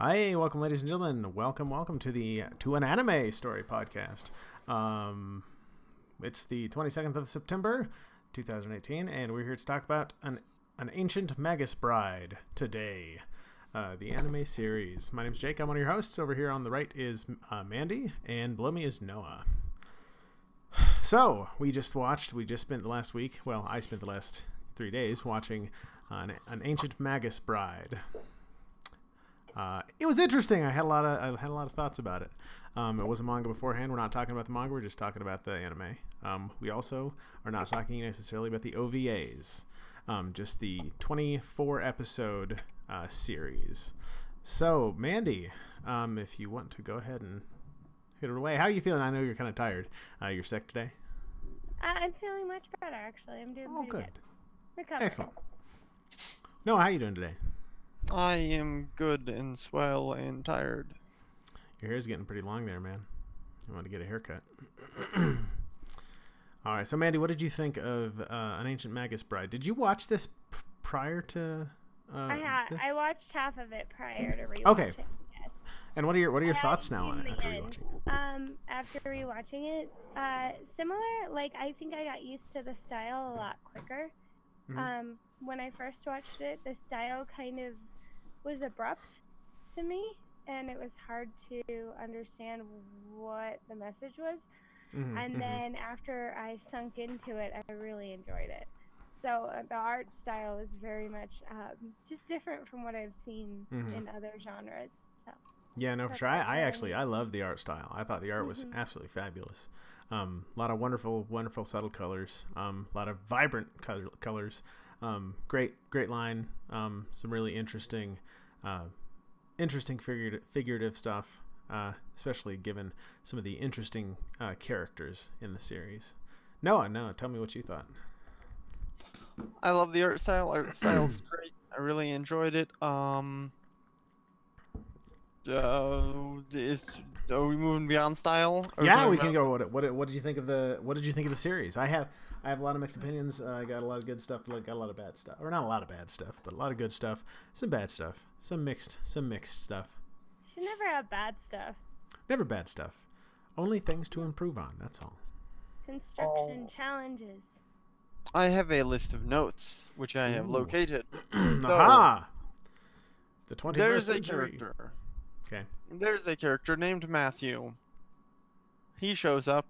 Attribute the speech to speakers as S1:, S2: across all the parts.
S1: Hi, welcome, ladies and gentlemen. Welcome to an anime story podcast. It's the 22nd of September, 2018, and we're here to talk about an ancient Magus bride today. The anime series. My name's Jake. I'm one of your hosts. Over here on the right is Mandy, and below me is Noah. So we just spent the last week. Well, I spent the last 3 days watching an ancient Magus bride. It was interesting. I had a lot of thoughts about it. It was a manga beforehand. We're not talking about the manga. We're just talking about the anime. We also are not talking necessarily about the OVAs. Just the 24 episode series. So, Mandy, if you want to go ahead and hit it away. How are you feeling? I know you're kind of tired. You're sick today?
S2: I'm feeling much better, actually. I'm doing pretty good. Recovering.
S1: Excellent. No, how are you doing today?
S3: I am good and swell and tired.
S1: Your hair's getting pretty long there, man. You want to get a haircut. All right, so Mandy, what did you think of An Ancient Magus Bride? Did you watch this prior to
S2: I watched half of it prior to rewatching.
S1: Okay.
S2: Yes.
S1: And what are your thoughts now on it after rewatching?
S2: After rewatching it, similar. Like, I think I got used to the style a lot quicker.
S1: Mm-hmm.
S2: When I first watched it, the style kind of was abrupt to me, and it was hard to understand what the message was. And then after I sunk into it, I really enjoyed it. So the art style is very much just different from what I've seen in other genres. So
S1: yeah, no, for sure. I love the art style. I thought the art was absolutely fabulous. A lot of wonderful subtle colors. A lot of vibrant colors. Great line. Some really interesting figurative stuff, especially given some of the interesting characters in the series. Noah, tell me what you thought.
S3: I love the art style. Art style's great. I really enjoyed it. Are we moving beyond style?
S1: Yeah, we can go. What did you think of the series? I have a lot of mixed opinions. I got a lot of good stuff. Got a lot of bad stuff, or not a lot of bad stuff, but a lot of good stuff. Some bad stuff. Some mixed stuff.
S2: You should never have bad stuff.
S1: Never bad stuff. Only things to improve on. That's all.
S2: Construction challenges.
S3: I have a list of notes which I have located.
S1: Aha! The 21st
S3: There's
S1: century.
S3: a character.
S1: Okay.
S3: There's a character named Matthew. He shows up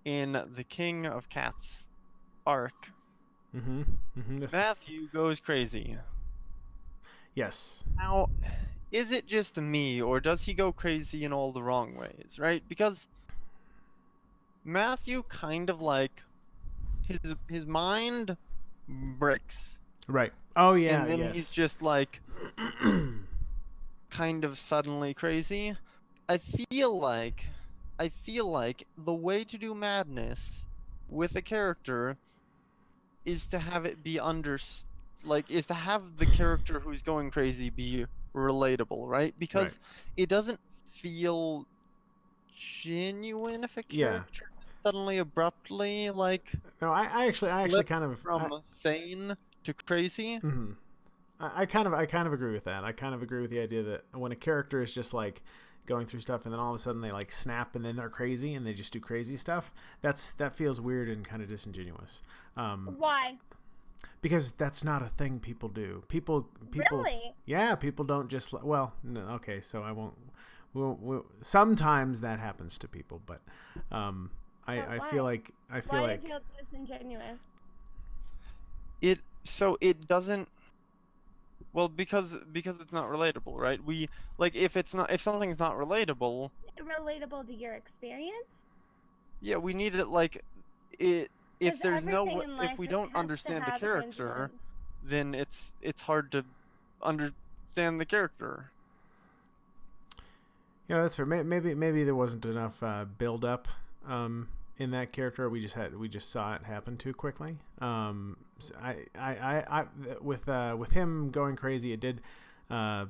S3: in the King of Cats arc. Matthew goes crazy.
S1: Yes.
S3: Now, is it just me, or does he go crazy in all the wrong ways, right? Because Matthew kind of like his mind breaks.
S1: Right. Oh yeah.
S3: And then he's just like kind of suddenly crazy. I feel like the way to do madness with a character is to have it be is to have the character who's going crazy be relatable, right? Because it doesn't feel genuine if a character suddenly abruptly like
S1: no, I actually kind of
S3: from sane to crazy.
S1: I kind of agree with that. I kind of agree with the idea that when a character is just like going through stuff and then all of a sudden they like snap and then they're crazy and they just do crazy stuff, that feels weird and kind of disingenuous.
S2: Why?
S1: Because that's not a thing people do. People
S2: Really?
S1: Yeah, people don't just well, no, okay, so I won't sometimes that happens to people, but I feel like
S2: Why do you feel disingenuous?
S3: It doesn't. Well, because it's not relatable, right? We like if something's not relatable.
S2: Relatable to your experience?
S3: Yeah, we need it like it. If there's if we don't understand the character, then it's hard to understand the character.
S1: That's fair. Maybe there wasn't enough build up in that character. We just saw it happen too quickly. So I with him going crazy, it did. I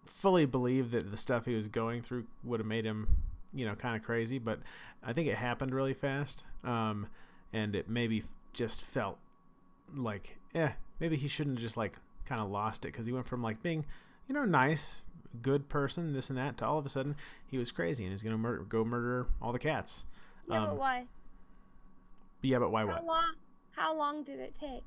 S1: fully believe that the stuff he was going through would have made him, kind of crazy, but I think it happened really fast. And it maybe just felt like, maybe he shouldn't have just like kind of lost it, because he went from like being, nice, good person, this and that, to all of a sudden he was crazy and he was going to go murder all the cats.
S2: Yeah, but why?
S1: Yeah, but why what?
S2: How long did it take?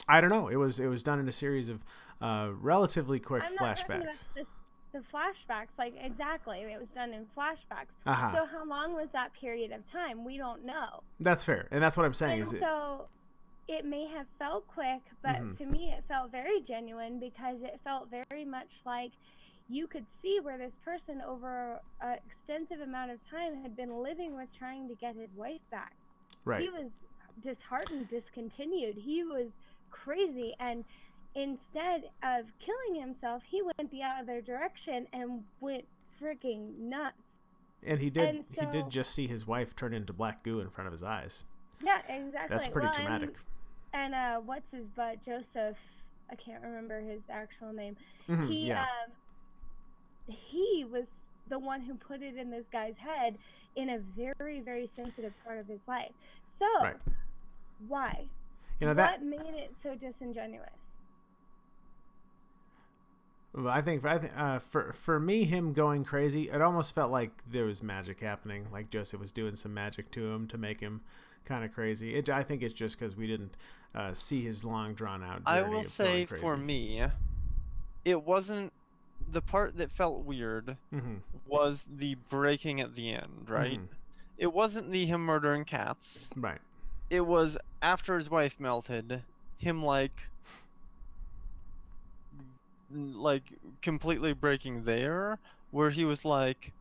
S1: I don't know. It was done in a series of relatively quick
S2: I'm not talking
S1: flashbacks.
S2: about the flashbacks, like exactly. It was done in flashbacks.
S1: Uh-huh.
S2: So how long was that period of time? We don't know.
S1: That's fair, and that's what I'm saying.
S2: And so it may have felt quick, but to me it felt very genuine because it felt very much like you could see where this person over an extensive amount of time had been living with trying to get his wife back.
S1: Right.
S2: He was disheartened, discontinued. He was crazy, and instead of killing himself, he went the other direction and went freaking nuts.
S1: And he did just see his wife turn into black goo in front of his eyes.
S2: Yeah, exactly.
S1: That's pretty traumatic.
S2: And what's his butt? Joseph, I can't remember his actual name. He was the one who put it in this guy's head in a very, very sensitive part of his life. So, why? What made it so disingenuous?
S1: Well, I think for me, him going crazy, it almost felt like there was magic happening. Like Joseph was doing some magic to him to make him kind of crazy. I think it's just because we didn't see his long, drawn out journey.
S3: I will say for me, it wasn't the part that felt weird. Was the breaking at the end, right? It wasn't him murdering cats.
S1: Right.
S3: It was after his wife melted, him like completely breaking there, where he was like,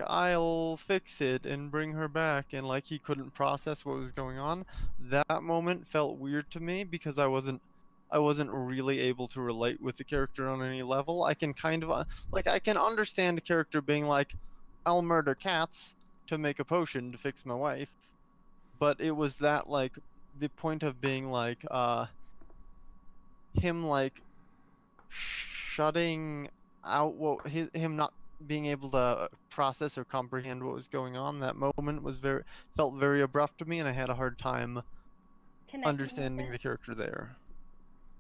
S3: I'll fix it and bring her back, and like he couldn't process what was going on. That moment felt weird to me because I wasn't really able to relate with the character on any level. I can kind of I can understand a character being like, I'll murder cats to make a potion to fix my wife, but it was that like the point of being like him like shutting out him not being able to process or comprehend what was going on. That moment felt very abrupt to me, and I had a hard time understanding the character there.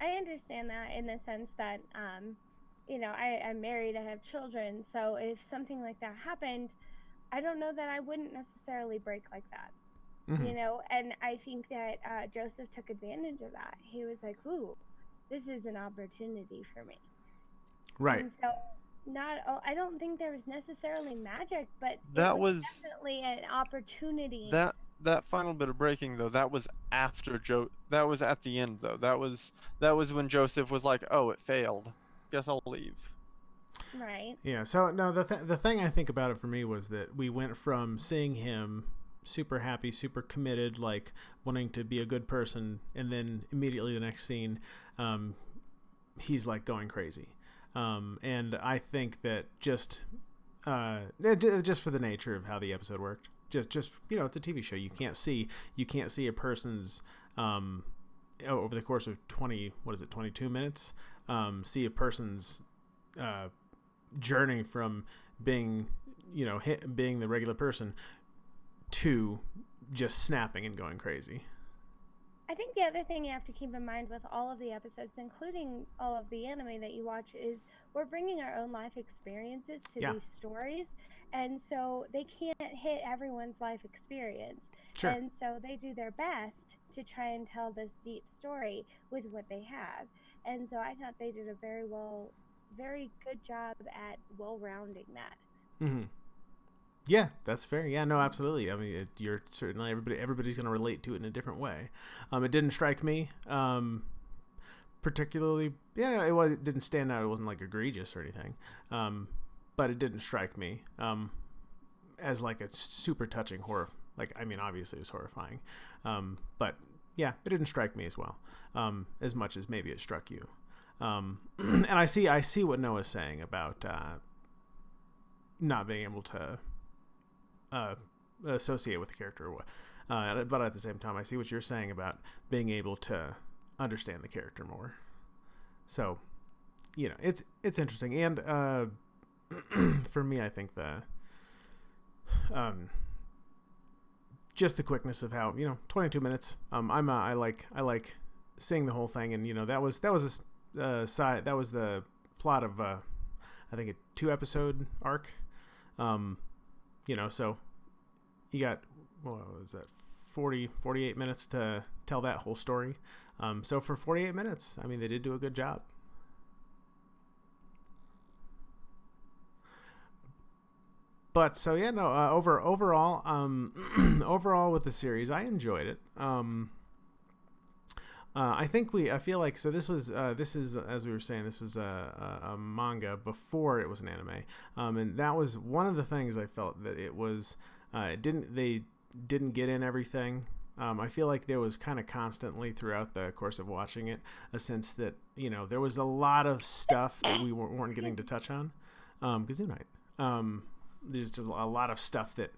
S2: I understand that in the sense that I'm married, I have children, so if something like that happened, I don't know that I wouldn't necessarily break like that. And I think that Joseph took advantage of that. He was like, ooh, this is an opportunity for me.
S1: Right.
S2: And so I don't think there was necessarily magic, but
S3: that was
S2: definitely an opportunity.
S3: That final bit of breaking though, that was after that was at the end though. That was when Joseph was like, oh, it failed. Guess I'll leave.
S2: Right.
S1: Yeah. So no, the thing I think about it for me was that we went from seeing him super happy, super committed, like wanting to be a good person, and then immediately the next scene, he's like going crazy. And I think that just for the nature of how the episode worked, just it's a TV show. You can't see a person's over the course of 22 minutes, see a person's journey from being being the regular person to just snapping and going crazy.
S2: I think the other thing you have to keep in mind with all of the episodes, including all of the anime that you watch, is we're bringing our own life experiences to these stories, and so they can't hit everyone's life experience.
S1: Sure.
S2: And so they do their best to try and tell this deep story with what they have. And so I thought they did a very good job at well-rounding that.
S1: Mm-hmm. Yeah, that's fair. Yeah, no, absolutely. I mean, you're certainly everybody's going to relate to it in a different way. It didn't strike me particularly. Yeah, it didn't stand out. It wasn't like egregious or anything, but it didn't strike me as like a super touching horror. Like, I mean, obviously it was horrifying, but yeah, it didn't strike me as well as much as maybe it struck you. And I see what Noah's saying about not being able to associate with the character, but at the same time, I see what you're saying about being able to understand the character more. So, it's interesting, and for me, I think just the quickness of how 22 minutes. I like seeing the whole thing, and that was the plot of I think a 2-episode arc. So you got, what was that, 48 minutes to tell that whole story. So for 48 minutes, I mean, they did do a good job. But so yeah, no. Overall, overall with the series, I enjoyed it. I feel like, so this is, as we were saying, this was a manga before it was an anime, and that was one of the things I felt that it was. They didn't get in everything. I feel like there was kind of constantly throughout the course of watching it a sense that there was a lot of stuff that we weren't getting to touch on. Gesundheit. There's just a lot of stuff that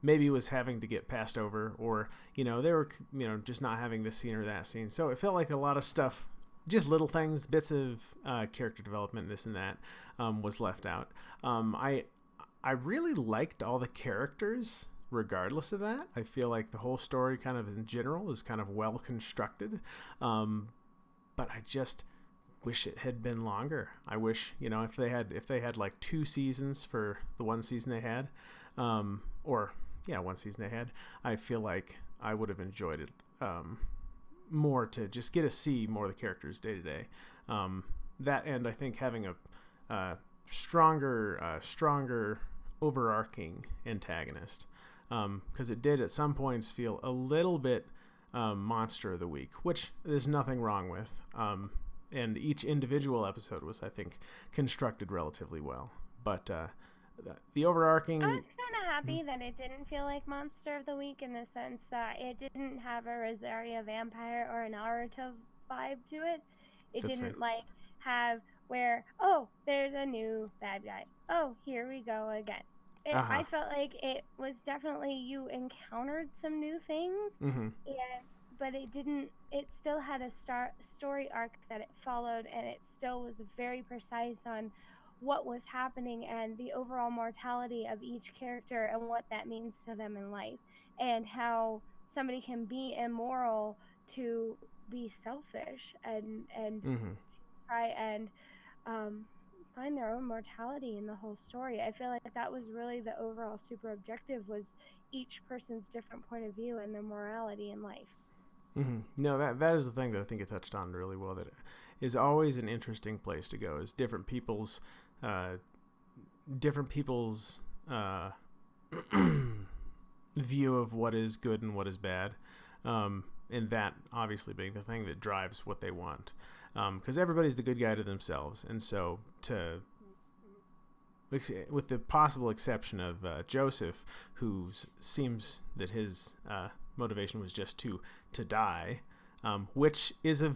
S1: maybe was having to get passed over, or they were just not having this scene or that scene. So it felt like a lot of stuff, just little things, bits of character development, this and that, was left out. I really liked all the characters regardless of that. I feel like the whole story kind of in general is kind of well constructed, but I just wish it had been longer. I wish, if they had like 2 seasons for the one season they had, one season they had, I feel like I would have enjoyed it more, to just get to see more of the characters day to day. That, and I think having a stronger overarching antagonist, because it did at some points feel a little bit monster of the week, which there's nothing wrong with. And each individual episode was, I think, constructed relatively well. But the overarching...
S2: I was kind of happy that it didn't feel like Monster of the Week, in the sense that it didn't have a Rosaria vampire or a Naruto vibe to it. It
S1: That's
S2: didn't
S1: right.
S2: have where, oh, there's a new bad guy. Oh, here we go again. I felt like it was definitely, you encountered some new things, but it still had a story arc that it followed, and it still was very precise on what was happening and the overall mortality of each character and what that means to them in life, and how somebody can be immoral to be selfish and to try and find their own mortality in the whole story. I feel like that was really the overall super objective, was each person's different point of view and their morality in life.
S1: No, that is the thing that I think it touched on really well. That it is always an interesting place to go. Is different people's view of what is good and what is bad, and that obviously being the thing that drives what they want. Because everybody's the good guy to themselves, and so with the possible exception of Joseph, who seems that his motivation was just to die, which is a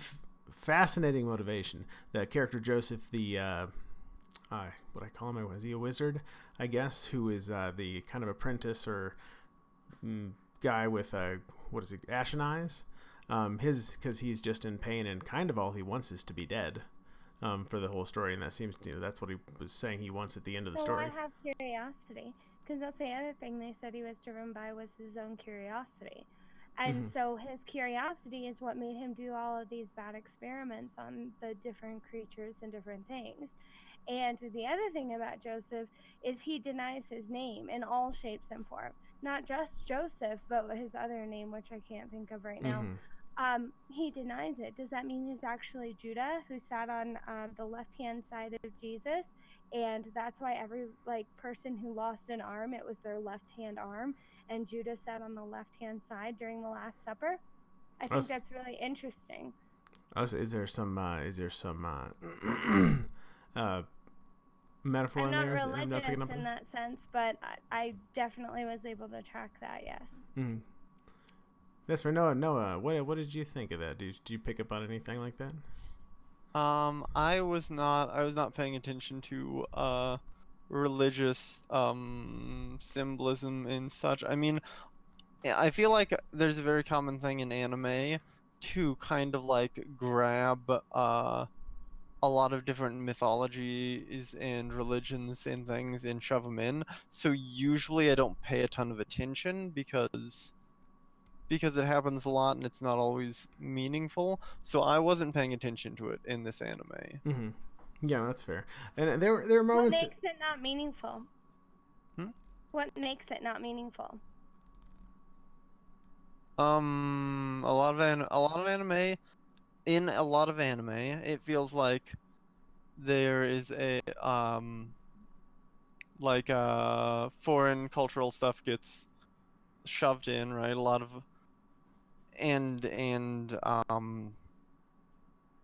S1: fascinating motivation. The character Joseph, the what I call him, was he a wizard, I guess, who is the kind of apprentice or guy with ashen eyes. Because he's just in pain, and kind of all he wants is to be dead, for the whole story, and that seems, that's what he was saying he wants at the end of the story.
S2: I have curiosity, because that's the other thing they said he was driven by, was his own curiosity. And so his curiosity is what made him do all of these bad experiments on the different creatures and different things. And the other thing about Joseph is he denies his name in all shapes and forms. Not just Joseph, but his other name, which I can't think of right now. He denies it. Does that mean he's actually Judah, who sat on the left-hand side of Jesus, and that's why every person who lost an arm, it was their left-hand arm, and Judah sat on the left-hand side during the Last Supper? I think that's really interesting.
S1: Is there some metaphor in there?
S2: I'm not religious in that sense, but I definitely was able to track that. Yes.
S1: That's for Noah. What did you think of that? Did you pick up on anything like that?
S3: I was not paying attention to religious symbolism and such. I mean, I feel like there's a very common thing in anime to kind of grab a lot of different mythologies and religions and things and shove them in. So usually I don't pay a ton of attention because it happens a lot and it's not always meaningful. So I wasn't paying attention to it in this anime.
S1: Yeah, that's fair. And there were
S2: What
S1: moments.
S2: makes it not meaningful?
S3: Hmm?
S2: What makes it not meaningful?
S3: A lot of anime. In a lot of anime, it feels like there is a like foreign cultural stuff gets shoved in, right? A lot of and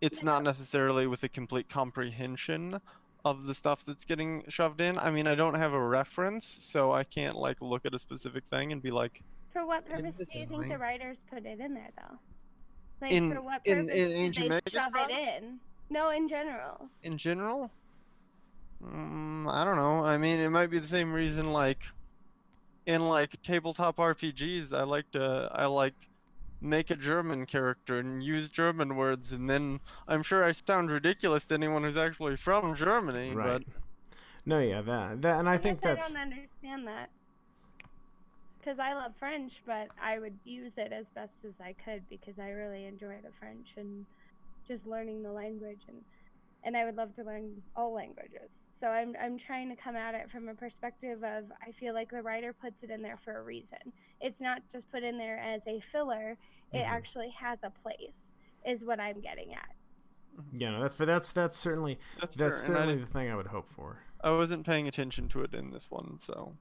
S3: it's
S2: Yeah.
S3: not necessarily with a complete comprehension of the stuff that's getting shoved in. I mean, I don't have a reference, so I can't like look at a specific thing and be like,
S2: For what
S3: in
S2: purpose
S3: this
S2: do you think the
S3: anime,
S2: writers put it in there, though? Like,
S3: in
S2: for what
S3: in
S2: purpose
S3: in
S2: did
S3: Ancient
S2: they
S3: Magus
S2: shove it in? No, in general.
S3: in general, I don't know. I mean, it might be the same reason like in like tabletop RPGs, I like make a German character and use German words, and then I'm sure I sound ridiculous to anyone who's actually from Germany,
S1: Right.
S3: but
S1: No, yeah, that, and I
S2: I guess
S1: think
S2: I
S1: that's.
S2: don't understand that. Because I love French, but I would use it as best as I could because I really enjoy the French and just learning the language, and I would love to learn all languages. So I'm trying to come at it from a perspective of I feel like the writer puts it in there for a reason. It's not just put in there as a filler. It actually has a place, is what I'm getting at.
S1: Yeah, no, that's certainly
S3: that's
S1: that's
S3: fair. And
S1: certainly the thing I would hope for.
S3: I wasn't paying attention to it in this one, so.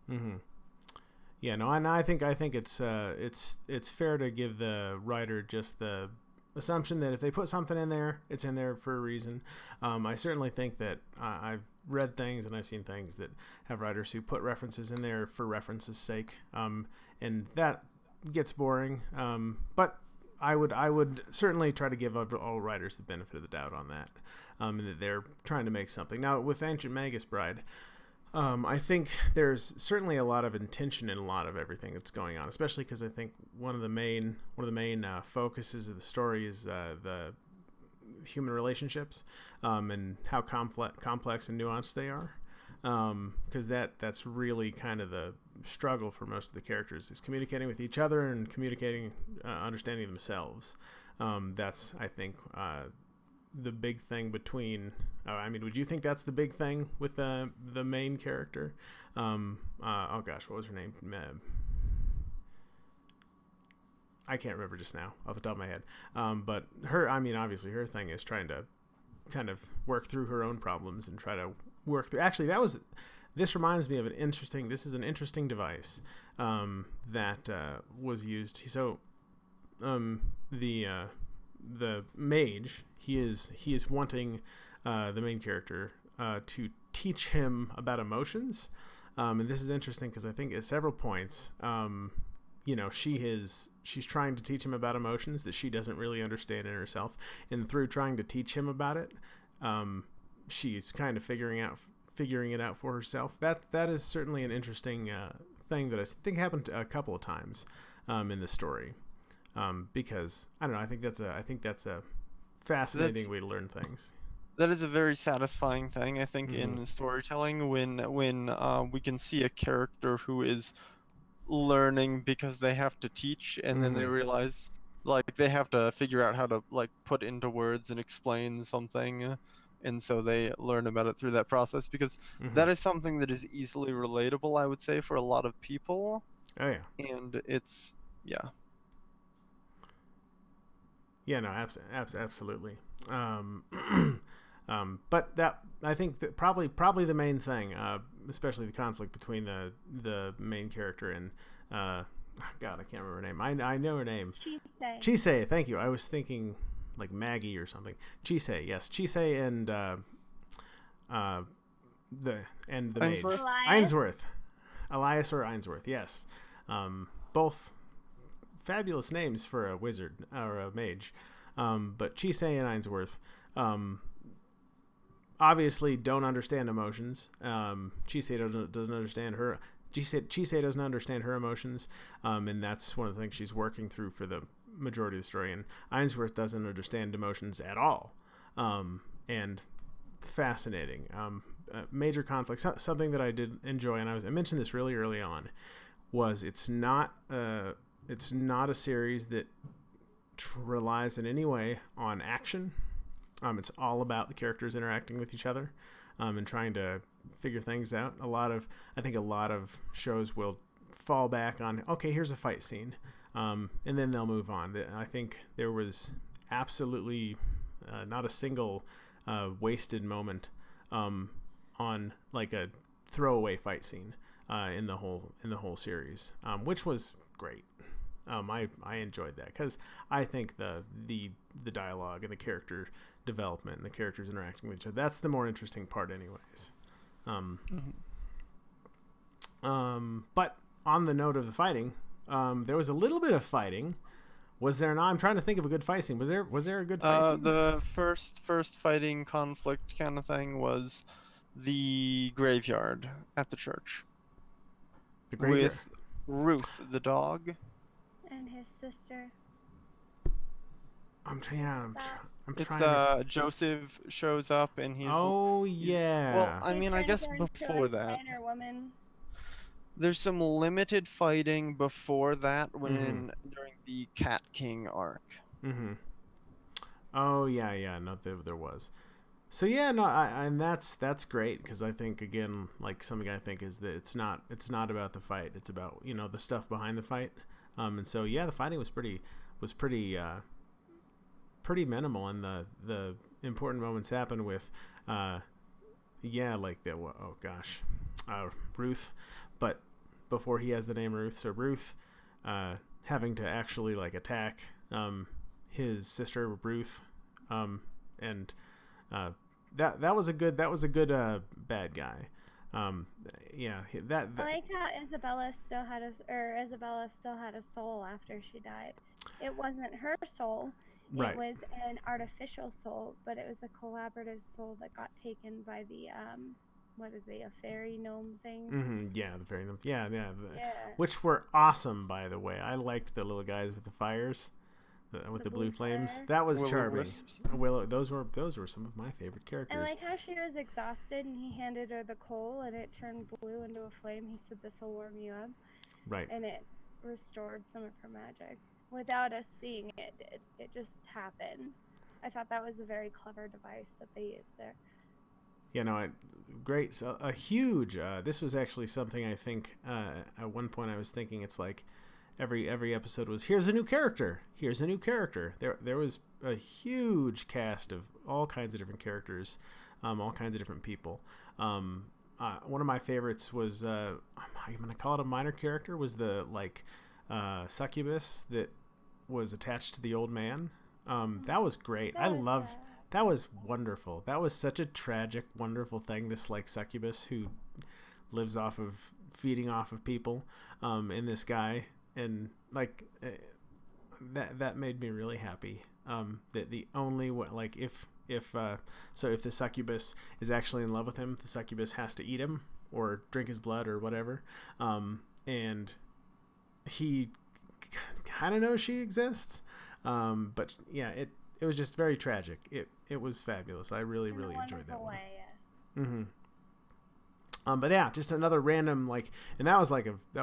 S1: Yeah, no, and I think it's fair to give the writer just the assumption that if they put something in there, it's in there for a reason. I certainly think that I've read things and I've seen things that have writers who put references in there for reference's sake, and that gets boring. But I would certainly try to give all writers the benefit of the doubt on that, and that they're trying to make something. Now, with Ancient Magus Bride, I think there's certainly a lot of intention in a lot of everything that's going on, especially because I think one of the main focuses of the story is the human relationships, and how complex and nuanced they are. Because that's really kind of the struggle for most of the characters, is communicating with each other and understanding themselves. That's, I think, the big thing between. I mean, would you think that's the big thing with the main character? Oh gosh, what was her name? I can't remember just now off the top of my head. But her, I mean, obviously her thing is trying to kind of work through her own problems and try to work through. Actually, this reminds me of this is an interesting device that was used. So the mage, he is wanting the main character to teach him about emotions, and this is interesting because I think at several points, she's trying to teach him about emotions that she doesn't really understand in herself, and through trying to teach him about it, she's kind of figuring it out for herself. That is certainly an interesting thing that I think happened a couple of times in the story, because I don't know. I think that's a fascinating way to learn things.
S3: That is a very satisfying thing, I think, in storytelling when we can see a character who is learning because they have to teach, and then they realize like they have to figure out how to like put into words and explain something, and so they learn about it through that process, because that is something that is easily relatable, I would say, for a lot of people.
S1: Oh yeah.
S3: And it's
S1: Yeah, no, absolutely. But that, I think that probably the main thing, especially the conflict between the main character and God, I can't remember her name. I know her name. Chisei. Thank you. I was thinking like Maggie or something. Chisei, yes, Chisei and the mage Ainsworth, Elias or Ainsworth. Yes, both fabulous names for a wizard or a mage, but Chisei and Ainsworth obviously don't understand emotions. Chisei doesn't understand her. Chisei doesn't understand her emotions, and that's one of the things she's working through for the majority of the story. And Ainsworth doesn't understand emotions at all, and fascinating. Major conflict. Something that I did enjoy, and I mentioned this really early on, was it's not a series that relies in any way on action. It's all about the characters interacting with each other, and trying to figure things out. I think a lot of shows will fall back on, okay, here's a fight scene, and then they'll move on. I think there was absolutely not a single wasted moment on like a throwaway fight scene in the whole series, which was great. I enjoyed that because I think the dialogue and the character development and the characters interacting with each other, that's the more interesting part anyways. But on the note of the fighting, there was a little bit of fighting. Was there not? I'm trying to think of a good fight scene. Was there a good fight scene?
S3: The first fighting conflict kind of thing was the graveyard at the church.
S1: The graveyard
S3: with Ruth the dog
S2: and his sister.
S1: I'm trying.
S3: Joseph shows up and he's.
S1: Oh yeah.
S3: Well, I mean, I guess before that.
S2: Woman.
S3: There's some limited fighting before that during the Cat King arc.
S1: Oh yeah. No, there was. So yeah, no, and that's great because I think again, like something I think is that it's not about the fight. It's about the stuff behind the fight. And so yeah, the fighting was pretty minimal, and the important moments happen with Ruth, but before he has the name Ruth, so Ruth having to actually like attack his sister Ruth, and that was a good bad guy.
S2: I like how Isabella still had a soul after she died. It wasn't her soul.
S1: Right.
S2: It was an artificial soul, but it was a collaborative soul that got taken by the a fairy gnome thing?
S1: Yeah, the fairy gnome. Yeah. Which were awesome, by the way. I liked the little guys with the fires, with the blue flames. That was charming. Willow, those were some of my favorite characters.
S2: And like how she was exhausted, and he handed her the coal, and it turned blue into a flame. He said, "This will warm you up."
S1: Right.
S2: And it restored some of her magic without us seeing it. It just happened. I thought that was a very clever device that they used there.
S1: Great. So a huge. This was actually something I think at one point I was thinking it's like every episode was here's a new character. There was a huge cast of all kinds of different characters, all kinds of different people. One of my favorites was I'm gonna call it a minor character, was the succubus that was attached to the old man. That was great. That was wonderful. That was such a tragic, wonderful thing. This succubus who lives off of feeding off of people, and this guy, and that made me really happy. That the only way, if the succubus is actually in love with him, the succubus has to eat him or drink his blood or whatever, and he kind of knows she exists, but yeah, it was just very tragic. It was fabulous. I really enjoyed that one.
S2: Yes.
S1: But yeah, just another random and that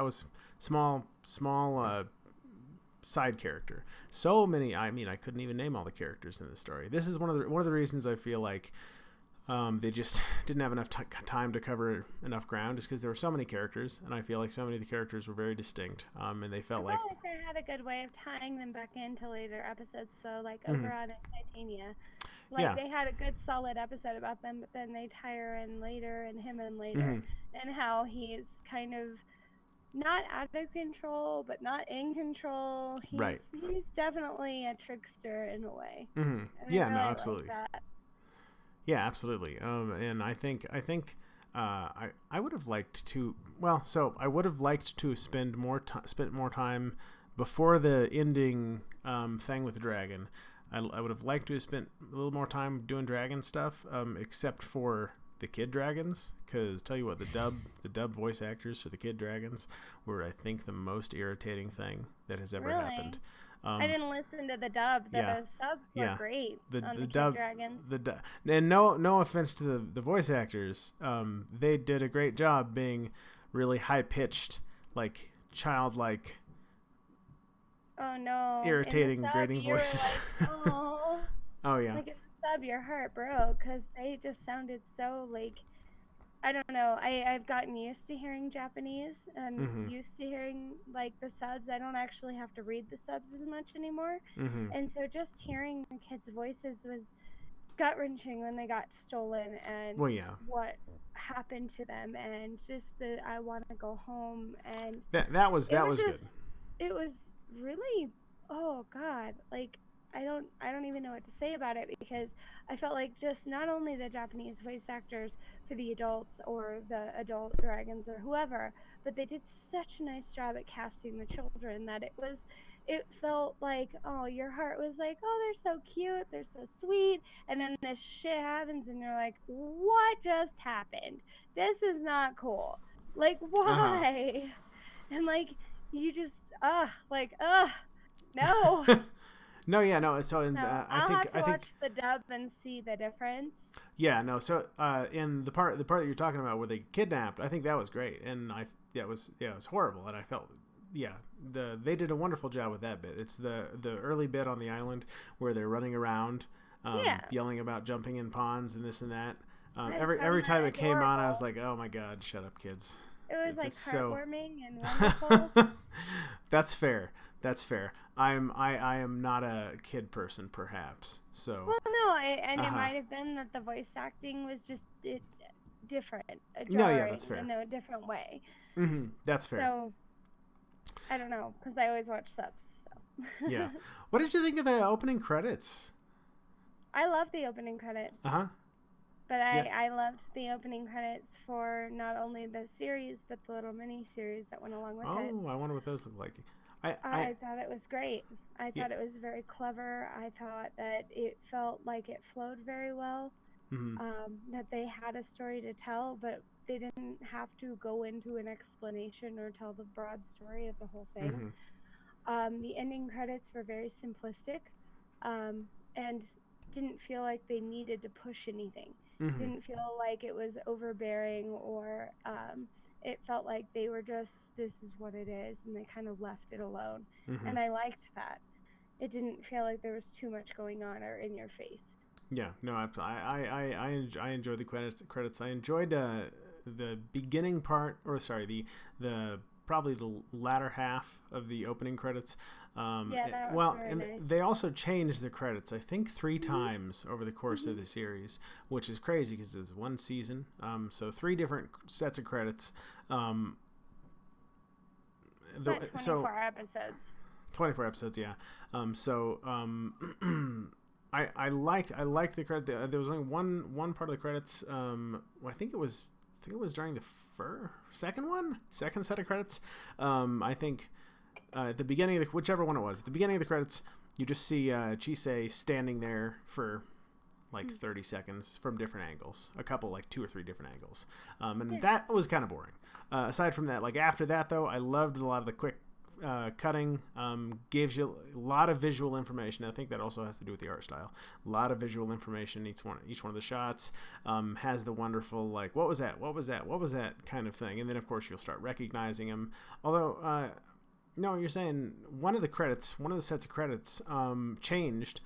S1: was small side character. So many. I mean, I couldn't even name all the characters in the story. This is one of the reasons I feel like they just didn't have enough time to cover enough ground, just because there were so many characters, and I feel like so many of the characters were very distinct, and they felt like
S2: they had a good way of tying them back into later episodes. So Oberon and Titania, they had a good solid episode about them, but then they tie her in later and him in later, and how he's kind of not out of control, but not in control. He's definitely a trickster in a way.
S1: Yeah, no, absolutely. Yeah, absolutely. And I think I would have liked to. Well, so I would have liked to spent more time before the ending thing with the dragon. I would have liked to have spent a little more time doing dragon stuff, except for the kid dragons. Because tell you what, the dub voice actors for the kid dragons were, I think, the most irritating thing that has ever happened.
S2: I didn't listen to the dub. The subs were great on the
S1: dub,
S2: Kid Dragons.
S1: And no offense to the voice actors, they did a great job being really high pitched, childlike.
S2: Oh no!
S1: Irritating, grating voices.
S2: Oh.
S1: Oh yeah.
S2: In the sub, your heart broke because they just sounded so like, I don't know. I've gotten used to hearing Japanese and
S1: Mm-hmm.
S2: used to hearing like the subs. I don't actually have to read the subs as much anymore.
S1: Mm-hmm.
S2: And so just hearing the kids' voices was gut wrenching when they got stolen and
S1: Well, yeah.
S2: what happened to them and just the I want to go home and
S1: That was good.
S2: it was really, oh god, like I don't even know what to say about it because I felt like just not only the Japanese voice actors for the adults or the adult dragons or whoever, but they did such a nice job at casting the children that it felt like, oh, your heart was like, oh, they're so cute, they're so sweet, and then this shit happens and you're like, what just happened? This is not cool. Like, why? And like you just no.
S1: No, yeah, no. So,
S2: So
S1: I
S2: I'll
S1: think
S2: have to watch the dub and see the difference.
S1: yeah, no. So, in the part that you're talking about where they kidnapped, I think that was great, and it was horrible, and I felt they did a wonderful job with that bit. It's the early bit on the island where they're running around, yelling about jumping in ponds and this and that. Every time it came on, I was like, oh my god, shut up, kids.
S2: It was like heartwarming and wonderful.
S1: That's fair. That's fair. I am not a kid person, perhaps. So.
S2: Well, no, it might have been that the voice acting was just different,
S1: No, yeah, that's fair.
S2: in a different way.
S1: Mm-hmm. That's fair.
S2: So, I don't know, because I always watch subs. So.
S1: Yeah. What did you think of the opening credits?
S2: I love the opening credits. But I loved the opening credits for not only the series, but the little mini series that went along with it.
S1: Oh, I wonder what those look like.
S2: I thought it was great. I thought it was very clever. I thought that it felt like it flowed very well.
S1: Mm-hmm.
S2: That they had a story to tell, but they didn't have to go into an explanation or tell the broad story of the whole thing. Mm-hmm. The ending credits were very simplistic, and didn't feel like they needed to push anything. Mm-hmm. Didn't feel like it was overbearing or it felt like they were just, this is what it is, and they kind of left it alone. Mm-hmm. And I liked that. It didn't feel like there was too much going on or in your face.
S1: Yeah, no, I enjoyed the credits. I enjoyed the beginning part, or sorry, the probably the latter half of the opening credits.
S2: That was very nice.
S1: They also changed the credits, I think, 3 times over the course of the series, which is crazy because it's one season. So 3 different sets of credits.
S2: 24 episodes.
S1: 24 episodes, yeah. I liked the credit. There was only one part of the credits. I think it was during the second set of credits. I think at the beginning of whichever one it was, at the beginning of the credits, you just see Chisei standing there for like 30 seconds from different angles, a couple, like 2 or 3 different angles, and that was kind of boring. Aside from that, like after that though, I loved a lot of the quick cutting. Gives you a lot of visual information. I think that also has to do with the art style. A lot of visual information. Each one of the shots has the wonderful, like, what was that kind of thing. And then of course you'll start recognizing them. Although no, you're saying one of the sets of credits changed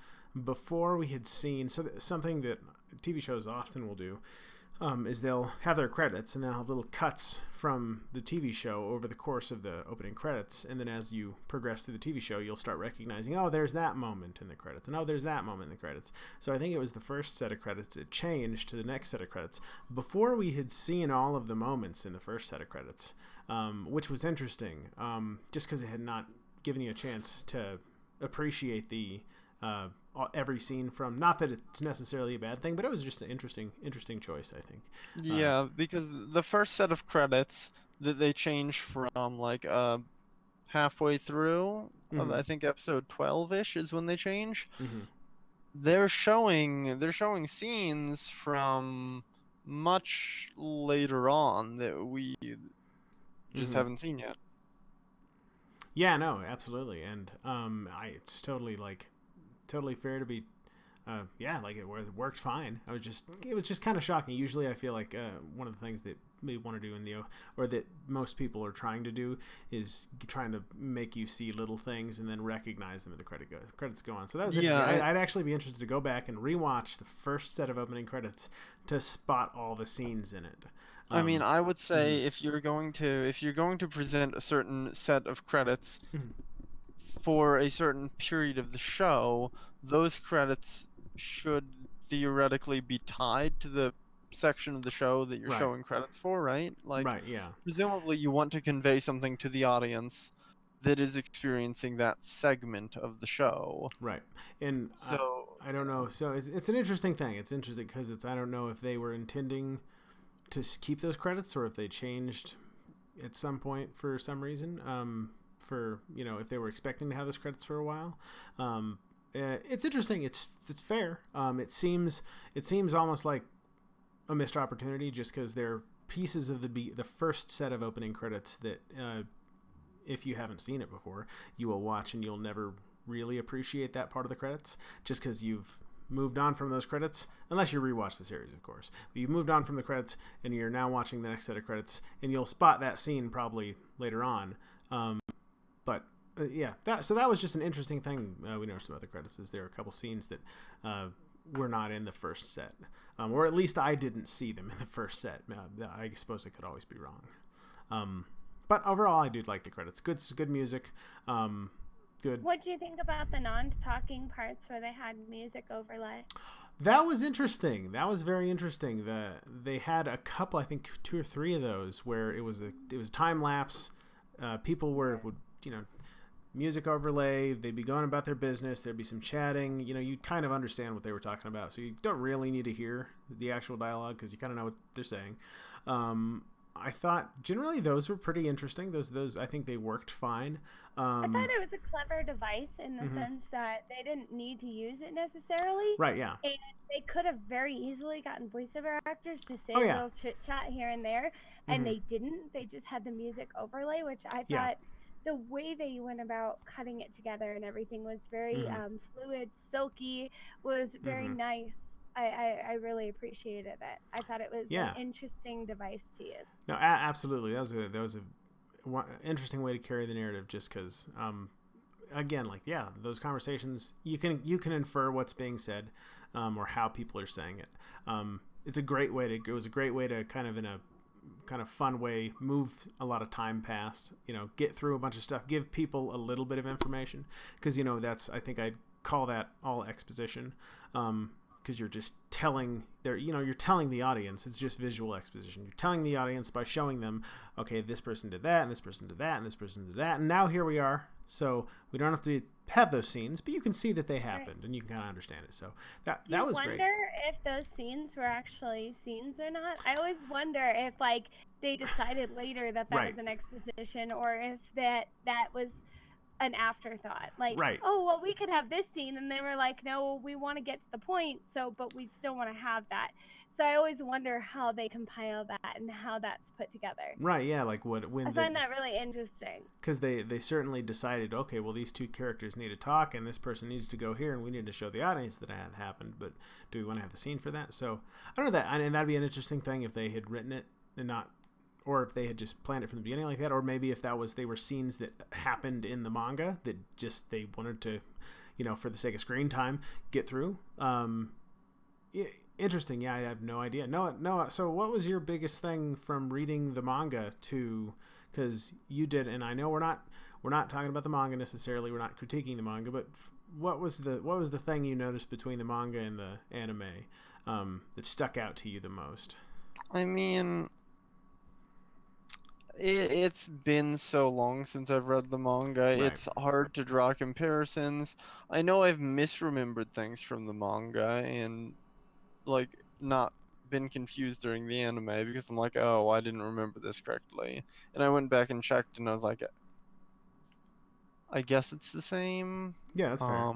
S1: before we had seen. So something that TV shows often will do is they'll have their credits and they'll have little cuts from the TV show over the course of the opening credits, and then as you progress through the TV show, you'll start recognizing, oh, there's that moment in the credits, and oh, there's that moment in the credits. So I think it was the first set of credits, it changed to the next set of credits before we had seen all of the moments in the first set of credits, which was interesting, just because it had not given you a chance to appreciate the every scene from, not that it's necessarily a bad thing, but it was just an interesting choice, I think.
S3: Yeah, because the first set of credits that they changed from like halfway through, I think episode 12-ish is when they change.
S1: Mm-hmm.
S3: They're showing scenes from much later on that we just haven't seen yet.
S1: Yeah, no, absolutely, and it's totally fair to be, like it worked fine. It was just kind of shocking. Usually, I feel like one of the things that they want to do in the, or that most people are trying to do, is trying to make you see little things and then recognize them as the credits go on. So that was interesting. I'd actually be interested to go back and rewatch the first set of opening credits to spot all the scenes in it.
S3: I mean, I would say if you're going to present a certain set of credits for a certain period of the show, those credits should theoretically be tied to the section of the show that you're showing credits for, right? Like, presumably you want to convey something to the audience that is experiencing that segment of the show.
S1: Right. And so I don't know. So it's an interesting thing. It's interesting because I don't know if they were intending to keep those credits or if they changed at some point for some reason. For, you know, if they were expecting to have those credits for a while. It's interesting. It's fair. It seems almost like a missed opportunity just because they're pieces of the first set of opening credits that if you haven't seen it before, you will watch and you'll never really appreciate that part of the credits just because you've moved on from those credits, unless you rewatch the series, of course. But you've moved on from the credits and you're now watching the next set of credits, and you'll spot that scene probably later on. So that was just an interesting thing we noticed about the credits, is there are a couple scenes that were not in the first set, or at least I didn't see them in the first set. I suppose I could always be wrong. But overall, I do like the credits. Good music. Good.
S2: What do you think about the non-talking parts where they had music overlay?
S1: That was interesting. That was very interesting. They had a couple, I think 2 or 3 of those where it was time lapse. People would music overlay. They'd be going about their business. There'd be some chatting. You know, you kind of understand what they were talking about, so you don't really need to hear the actual dialogue because you kind of know what they're saying. I thought generally those were pretty interesting. Those I think they worked fine.
S2: I thought it was a clever device in the sense that they didn't need to use it necessarily.
S1: Right, yeah.
S2: And they could have very easily gotten voiceover actors to say a little chit chat here and there, and they didn't. They just had the music overlay, which I thought the way they went about cutting it together and everything was very fluid, silky, was very nice. I really appreciated it. I thought it was an interesting device to use.
S1: No, absolutely. That was a interesting way to carry the narrative. Just because, again, those conversations you can infer what's being said, or how people are saying it. It was a great way to kind of in a kind of fun way move a lot of time past. Get through a bunch of stuff, give people a little bit of information because that's I think I'd call that all exposition. Because you're just telling you're telling the audience. It's just visual exposition. You're telling the audience by showing them, okay, this person did that, and this person did that, and this person did that, and now here we are. So we don't have to have those scenes, but you can see that they happened, and you can kind of understand it. So that was great.
S2: Do you wonder if those scenes were actually scenes or not? I always wonder if they decided later that was an exposition, or if that was an afterthought, oh well, we could have this scene, and they were like, no, we want to get to the point, but we still want to have that. So I always wonder how they compile that and how that's put together.
S1: Right, yeah, I
S2: find that really interesting
S1: because they certainly decided, okay, well, these 2 characters need to talk, and this person needs to go here, and we need to show the audience that had happened. But do we want to have the scene for that? So I don't know that, and that'd be an interesting thing if they had written it and not. Or if they had just planned it from the beginning like that, or maybe if they were scenes that happened in the manga that just they wanted to, for the sake of screen time, get through. Interesting. Yeah, I have no idea. No. So what was your biggest thing from reading the manga to, because you did, and I know we're not talking about the manga necessarily. We're not critiquing the manga, but what was the thing you noticed between the manga and the anime that stuck out to you the most?
S3: I mean, it's been so long since I've read the manga. Right. It's hard to draw comparisons. I know I've misremembered things from the manga and not been confused during the anime because I'm like, oh, I didn't remember this correctly. And I went back and checked, and I was like, I guess it's the same.
S1: Yeah, that's fair.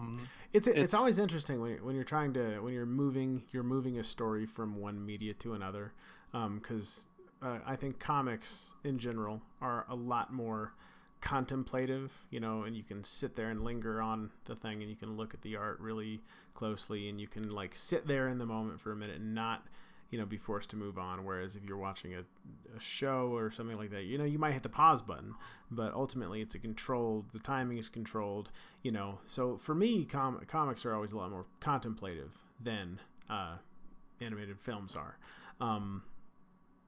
S1: It's always interesting when you're moving a story from one media to another, because I think comics in general are a lot more contemplative, and you can sit there and linger on the thing, and you can look at the art really closely, and you can sit there in the moment for a minute and not, be forced to move on. Whereas if you're watching a show or something like that, you might hit the pause button, but ultimately it's the timing is controlled, So for me, comics are always a lot more contemplative than animated films are.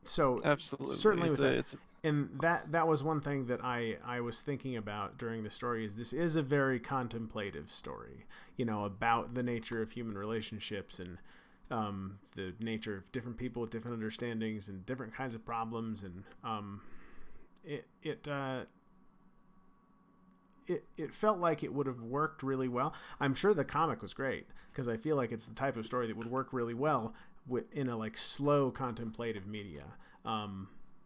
S1: So
S3: absolutely,
S1: certainly with that, and that was one thing that I was thinking about during the story, is this is a very contemplative story, about the nature of human relationships and the nature of different people with different understandings and different kinds of problems, and it felt like it would have worked really well. I'm sure the comic was great, because I feel like it's the type of story that would work really well in a slow contemplative media.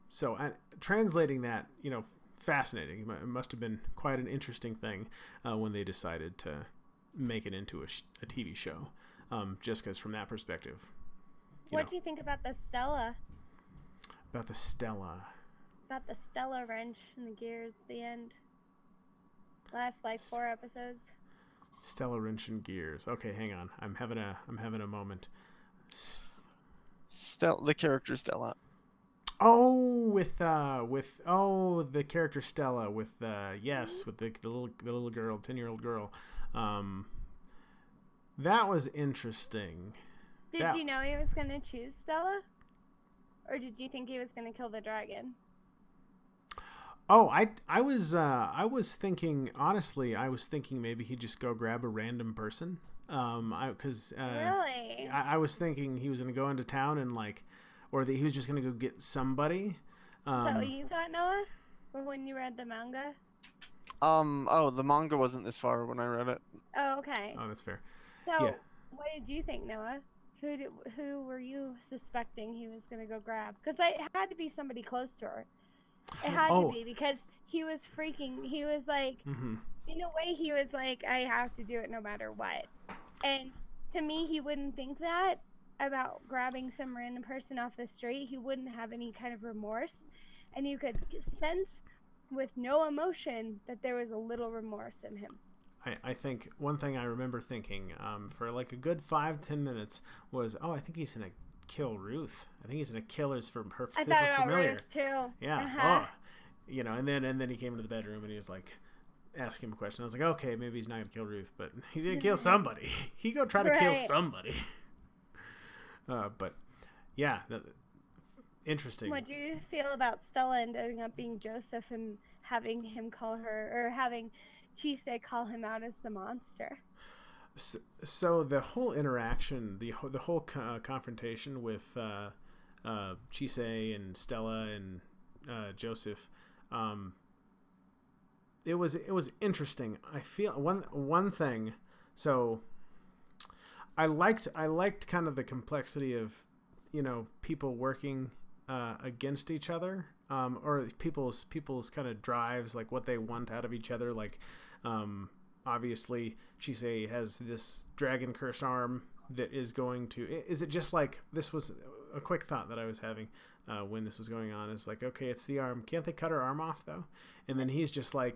S1: So translating that, fascinating. It must have been quite an interesting thing when they decided to make it into a TV show. Just because from that perspective.
S2: What do you think about the Stella?
S1: About the Stella?
S2: About the Stella wrench in the gears at the end. Last 4 episodes.
S1: Stella wrench and gears. Okay, hang on. I'm having a moment.
S3: The character Stella.
S1: Oh, with the character Stella with with the little girl, 10-year-old girl. That was interesting.
S2: Did you know he was going to choose Stella? Or did you think he was going to kill the dragon?
S1: Oh, I was thinking, honestly, maybe he'd just go grab a random person.
S2: Really?
S1: I was thinking he was going to go into town and or that he was just going to go get somebody.
S2: Is that what you thought, Noah? Or when you read the manga?
S3: The manga wasn't this far when I read it.
S2: Oh, okay.
S1: Oh, that's fair.
S2: So,
S1: yeah.
S2: What did you think, Noah? Who were you suspecting he was going to go grab? Because it had to be somebody close to her. It had to be, because he was freaking. He was like, in a way, he was like, I have to do it no matter what. And to me, he wouldn't think that about grabbing some random person off the street. He wouldn't have any kind of remorse. And you could sense with no emotion that there was a little remorse in him.
S1: I think one thing I remember thinking for a good 5-10 minutes was, I think he's gonna kill Ruth. I think he's gonna kill her from her.
S2: I thought about Ruth too.
S1: Yeah.
S2: Uh-huh.
S1: And then he came into the bedroom and he was asking him a question. I was like, okay, maybe he's not gonna kill Ruth, but he's gonna kill somebody. He go try to kill somebody. But yeah, interesting.
S2: What do you feel about Stella ending up being Joseph and having him call her, or having Chisei call him out as the monster?
S1: So the whole interaction, the whole confrontation with Chisei and Stella and Joseph, it was interesting. I feel one thing. So I liked kind of the complexity of people working against each other, or people's kind of drives, what they want out of each other. Obviously, Chisei has this dragon curse arm that is going to. Is it just this was a quick thought that I was having when this was going on? Is okay, it's the arm. Can't they cut her arm off though? And then he's just well,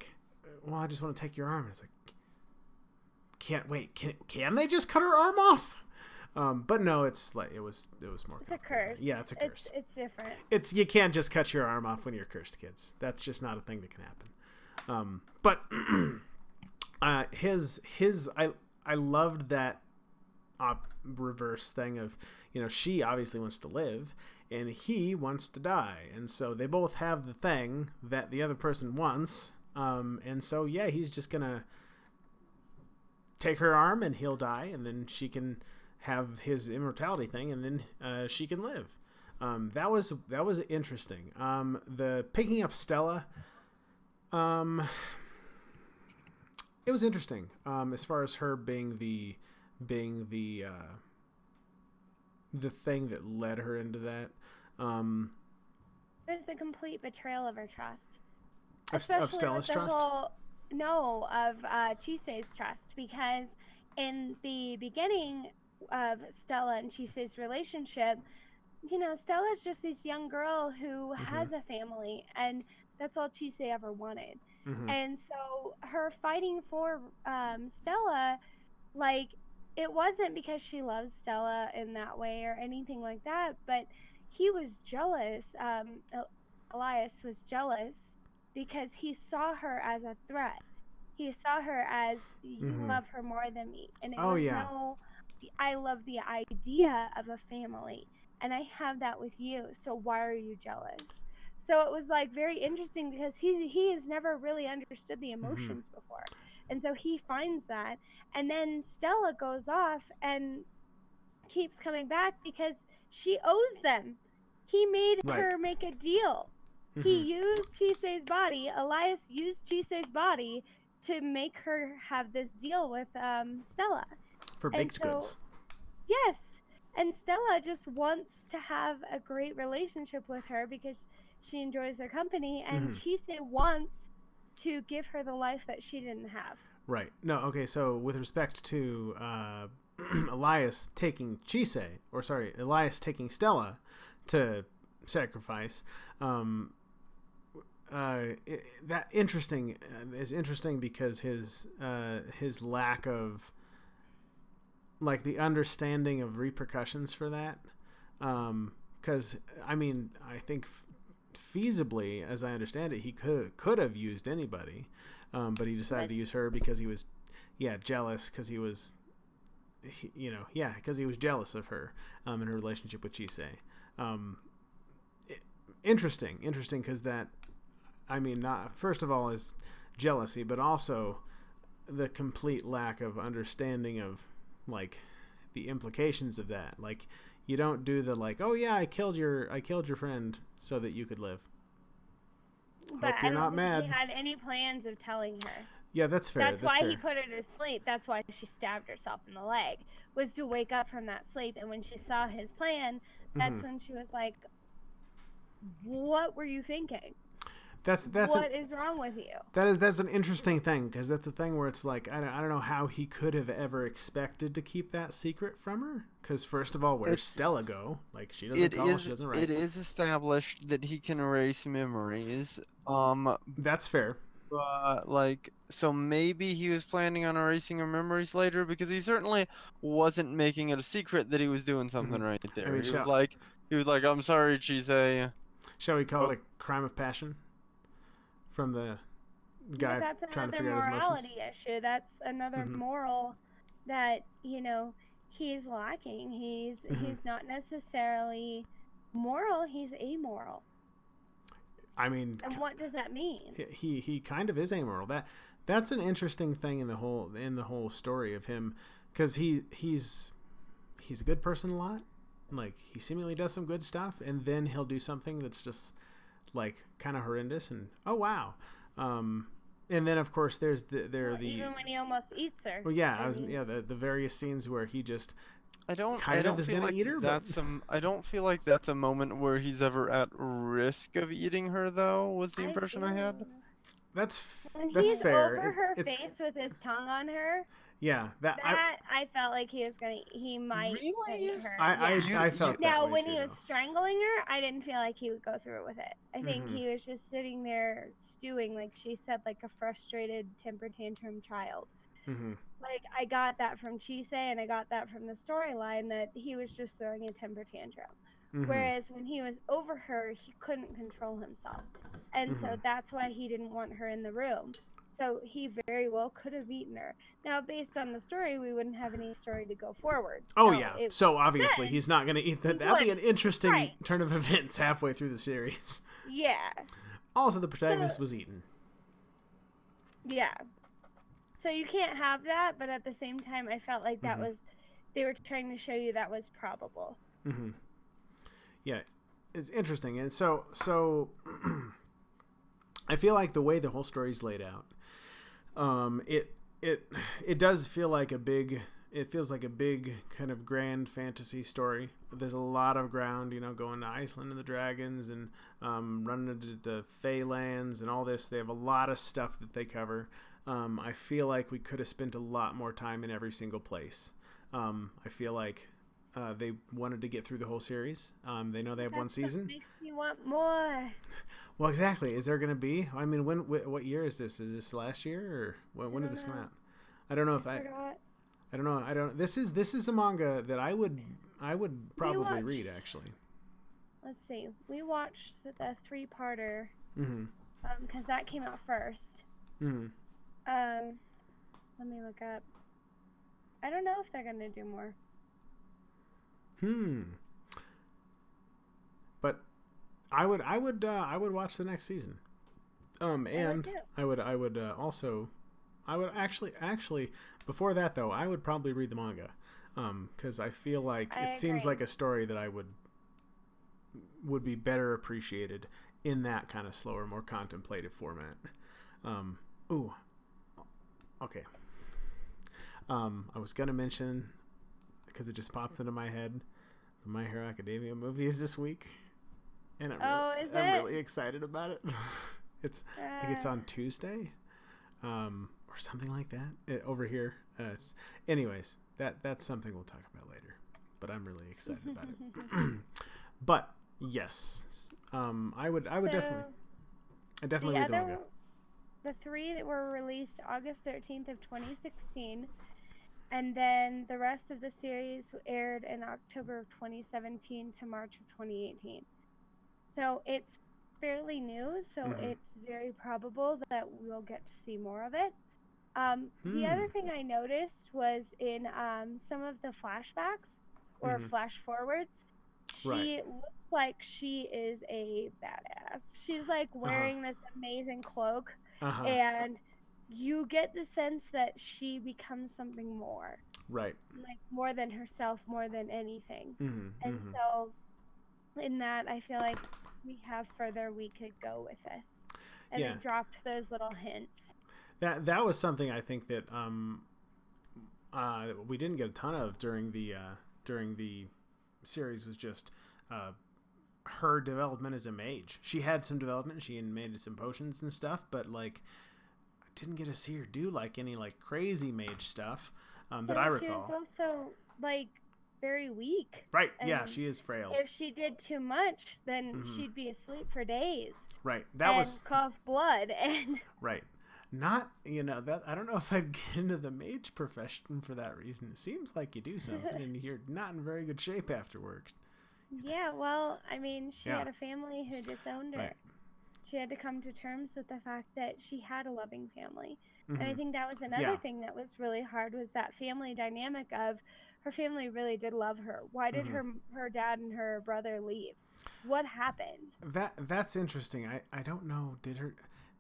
S1: I just want to take your arm. And it's can't wait. Can they just cut her arm off? But no, it's it was more.
S2: It's a curse.
S1: Yeah, it's a curse.
S2: It's different.
S1: You can't just cut your arm off when you're cursed, kids. That's just not a thing that can happen. But I loved that reverse thing of she obviously wants to live and he wants to die, and so they both have the thing that the other person wants. And so he's just gonna take her arm and he'll die, and then she can have his immortality thing, and then she can live. That was interesting. The picking up Stella, it was interesting. As far as her being the thing that led her into that.
S2: It was a complete betrayal of her trust.
S1: Of Stella's trust?
S2: Of Chisei's trust, because in the beginning of Stella and Chisei's relationship, Stella's just this young girl who has a family, and that's all Chisei ever wanted. And so her fighting for Stella, it wasn't because she loves Stella in that way or anything like that, but he was jealous. Elias was jealous because he saw her as a threat. He saw her as, you
S1: Mm-hmm.
S2: love her more than me. And it
S1: Oh
S2: was
S1: yeah.
S2: no, I love the idea of a family and I have that with you. So why are you jealous? So it was like very interesting because he has never really understood the
S1: Mm-hmm.
S2: emotions before. And so he finds that. And then Stella goes off and keeps coming back because she owes them. He made
S1: Right.
S2: her make a deal.
S1: Mm-hmm.
S2: He used Chisei's body. Elias used Chisei's body to make her have this deal with Stella.
S1: For
S2: And
S1: baked
S2: so,
S1: goods.
S2: yes. And Stella just wants to have a great relationship with her because she enjoys their company. And
S1: Mm-hmm.
S2: Chisei wants to give her the life that she didn't have.
S1: Right. No, okay, so with respect to Elias taking Stella to sacrifice, that interesting is interesting because his lack of like the understanding of repercussions for that, because I mean I think feasibly, as I understand it, he could have used anybody, but he decided to use her because he was jealous because he was because he was jealous of her in her relationship with Chisei. Interesting because that, I mean, not first of all is jealousy, but also the complete lack of understanding of like the implications of that. Like you don't do the like, oh yeah, I killed your friend so that you could live.
S2: But
S1: Hope
S2: I
S1: you're
S2: don't
S1: not
S2: think
S1: mad.
S2: he had any plans of telling her.
S1: Yeah, that's fair.
S2: That's why he put her to sleep. That's why she stabbed herself in the leg, was to wake up from that sleep. And when she saw his plan, that's when she was like, what were you thinking? What is wrong with you?
S1: That's an interesting thing, because that's a thing where it's like I don't know how he could have ever expected to keep that secret from her. Because first of all, where's Stella go? Like she doesn't call, she doesn't write.
S3: It is established that he can erase memories.
S1: That's fair.
S3: Like, so maybe he was planning on erasing her memories later, because he certainly wasn't making it a secret that he was doing something right there. I mean, he was like, I'm sorry, Chisei.
S1: Shall we call it a crime of passion? From the guy trying to figure out his emotions.
S2: That's another morality issue. That's another moral that he's lacking. He's not necessarily moral. He's amoral.
S1: I mean,
S2: and what does that mean?
S1: He kind of is amoral. That's an interesting thing in the whole story of him, because he's a good person a lot. Like he seemingly does some good stuff, and then he'll do something that's just like kind of horrendous, and oh wow. And then of course there's
S2: even when he almost eats her.
S1: Well, yeah, the various scenes where he just
S3: I don't
S1: is
S3: feel
S1: gonna
S3: like
S1: eat her.
S3: I don't feel like that's a moment where he's ever at risk of eating her, though. Was the impression I had.
S1: That's
S2: when
S1: that's
S2: he's
S1: fair.
S2: over her face with his tongue on her.
S1: Yeah,
S2: I felt like he might
S3: really.
S2: Her.
S1: I felt
S2: now
S1: that
S2: when
S1: way
S2: he
S1: too,
S2: was strangling her, I didn't feel like he would go through with it. I think he was just sitting there stewing, like she said, like a frustrated temper tantrum child. Like I got that from Chisei, and I got that from the storyline that he was just throwing a temper tantrum. Whereas when he was over her, he couldn't control himself, and so that's why he didn't want her in the room. So he very well could have eaten her. Now, based on the story, we wouldn't have any story to go forward.
S1: Oh, yeah. So obviously he's not going to eat that. That'll be an interesting turn of events halfway through the series.
S2: Yeah.
S1: Also, the protagonist was eaten.
S2: Yeah. So you can't have that, but at the same time, I felt like that was, they were trying to show you that was probable.
S1: Yeah. It's interesting. And so I feel like the way the whole story's laid out, it does feel like it feels like a big kind of grand fantasy story. There's a lot of ground, going to Iceland and the dragons, and running into the Fey lands and all this. They have a lot of stuff that they cover. I feel like we could have spent a lot more time in every single place. I feel like they wanted to get through the whole series. They know they have one season.
S2: Makes me want more.
S1: Well, exactly. Is there going to be? I mean, what year is this? Is this last year, or when did this come out? I don't know if I I don't know. I don't. This is a manga that I would probably read actually.
S2: Let's see. We watched the 3-parter
S1: Mm-hmm.
S2: Because that came out first.
S1: Mm-hmm.
S2: Let me look up. I don't know if they're gonna do more.
S1: But I would watch the next season. And I would also actually before that though I would probably read the manga, because I feel like it seems like a story that I would be better appreciated in that kind of slower, more contemplative format. Okay. I was gonna mention, because it just popped into my head, the My Hero Academia movie is this week, and I'm really excited about it. I think it's on Tuesday, or something like that. Over here. Anyways, that's something we'll talk about later. But I'm really excited about it. But yes, I would definitely read the manga.
S2: The 3 that were released August 13th of 2016, and then the rest of the series aired in October of 2017 to March of 2018. So it's fairly new, so it's very probable that we'll get to see more of it. The other thing I noticed was in some of the flashbacks or flash forwards, she looks like she is a badass. She's like wearing this amazing cloak, and you get the sense that she becomes something more.
S1: Right.
S2: Like more than herself, more than anything. And so in that, I feel like we have further we could go with this. And they dropped those little hints.
S1: That was something I think that we didn't get a ton of during the series, was just her development as a mage. She had some development. She made some potions and stuff, but like I didn't get to see her do like any like crazy mage stuff that I recall.
S2: She was also like very weak.
S1: Right. Yeah, she is frail.
S2: If she did too much, then she'd be asleep for days.
S1: Right.
S2: Cough blood and
S1: right. Not, that I don't know if I'd get into the mage profession for that reason. It seems like you do something and you're not in very good shape afterwards.
S2: Yeah, well, I mean, she had a family who disowned her. Right. She had to come to terms with the fact that she had a loving family. And I think that was another thing that was really hard, was that family dynamic of her family really did love her. Why did her dad and her brother leave? What happened?
S1: That's interesting. I don't know.